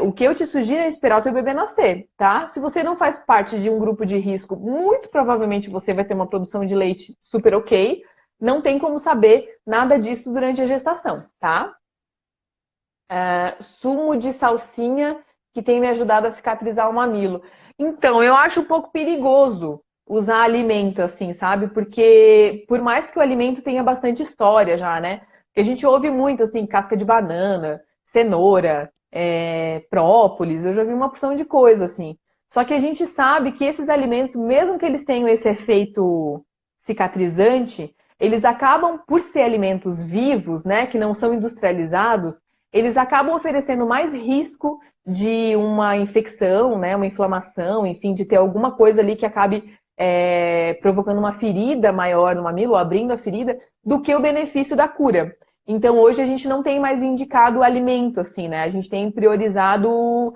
O que eu te sugiro é esperar o teu bebê nascer, tá? Se você não faz parte de um grupo de risco, muito provavelmente você vai ter uma produção de leite super ok. Não tem como saber nada disso durante a gestação, tá? Sumo de salsinha que tem me ajudado a cicatrizar o mamilo. Então, eu acho um pouco perigoso usar alimento assim, sabe? Porque por mais que o alimento tenha bastante história já, né? Porque a gente ouve muito assim, casca de banana, cenoura, própolis, eu já vi uma porção de coisa assim. Só que a gente sabe que esses alimentos, mesmo que eles tenham esse efeito cicatrizante, eles acabam por ser alimentos vivos, né, que não são industrializados, eles acabam oferecendo mais risco de uma infecção, né, uma inflamação, enfim, de ter alguma coisa ali que acabe provocando uma ferida maior no mamilo, ou abrindo a ferida, do que o benefício da cura. Então, hoje a gente não tem mais indicado o alimento, assim, né? A gente tem priorizado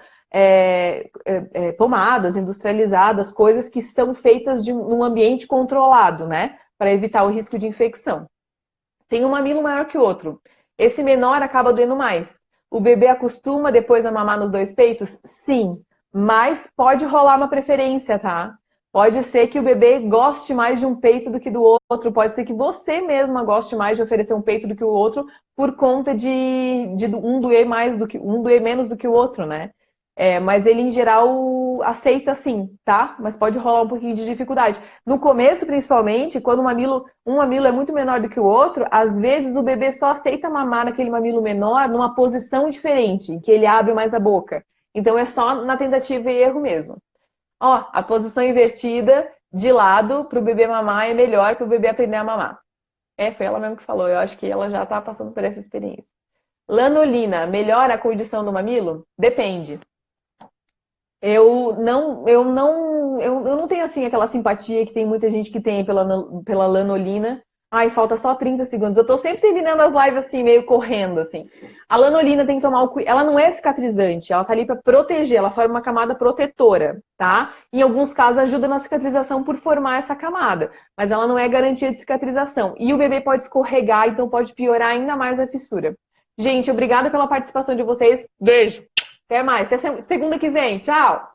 pomadas industrializadas, coisas que são feitas num ambiente controlado, né? Para evitar o risco de infecção. Tem um mamilo maior que o outro. Esse menor acaba doendo mais. O bebê acostuma depois a mamar nos dois peitos? Sim, mas pode rolar uma preferência, tá? Pode ser que o bebê goste mais de um peito do que do outro, pode ser que você mesma goste mais de oferecer um peito do que o outro por conta de um doer mais do que um doer menos do que o outro, né? Mas ele, em geral, aceita sim, tá? Mas pode rolar um pouquinho de dificuldade. No começo, principalmente, quando um mamilo é muito menor do que o outro, às vezes o bebê só aceita mamar naquele mamilo menor numa posição diferente, em que ele abre mais a boca. Então é só na tentativa e erro mesmo. Ó, a posição invertida de lado para o bebê mamar é melhor para o bebê aprender a mamar. Foi ela mesmo que falou. Eu acho que ela já está passando por essa experiência. Lanolina, melhora a condição do mamilo? Depende. Eu não tenho assim aquela simpatia que tem muita gente que tem pela lanolina. Ai, falta só 30 segundos. Eu tô sempre terminando as lives assim, meio correndo, assim. A lanolina tem que tomar o cuidado. Ela não é cicatrizante, ela tá ali pra proteger, ela forma uma camada protetora, tá? Em alguns casos ajuda na cicatrização por formar essa camada, mas ela não é garantia de cicatrização. E o bebê pode escorregar, então pode piorar ainda mais a fissura. Gente, obrigada pela participação de vocês. Beijo. Até mais. Até segunda que vem. Tchau.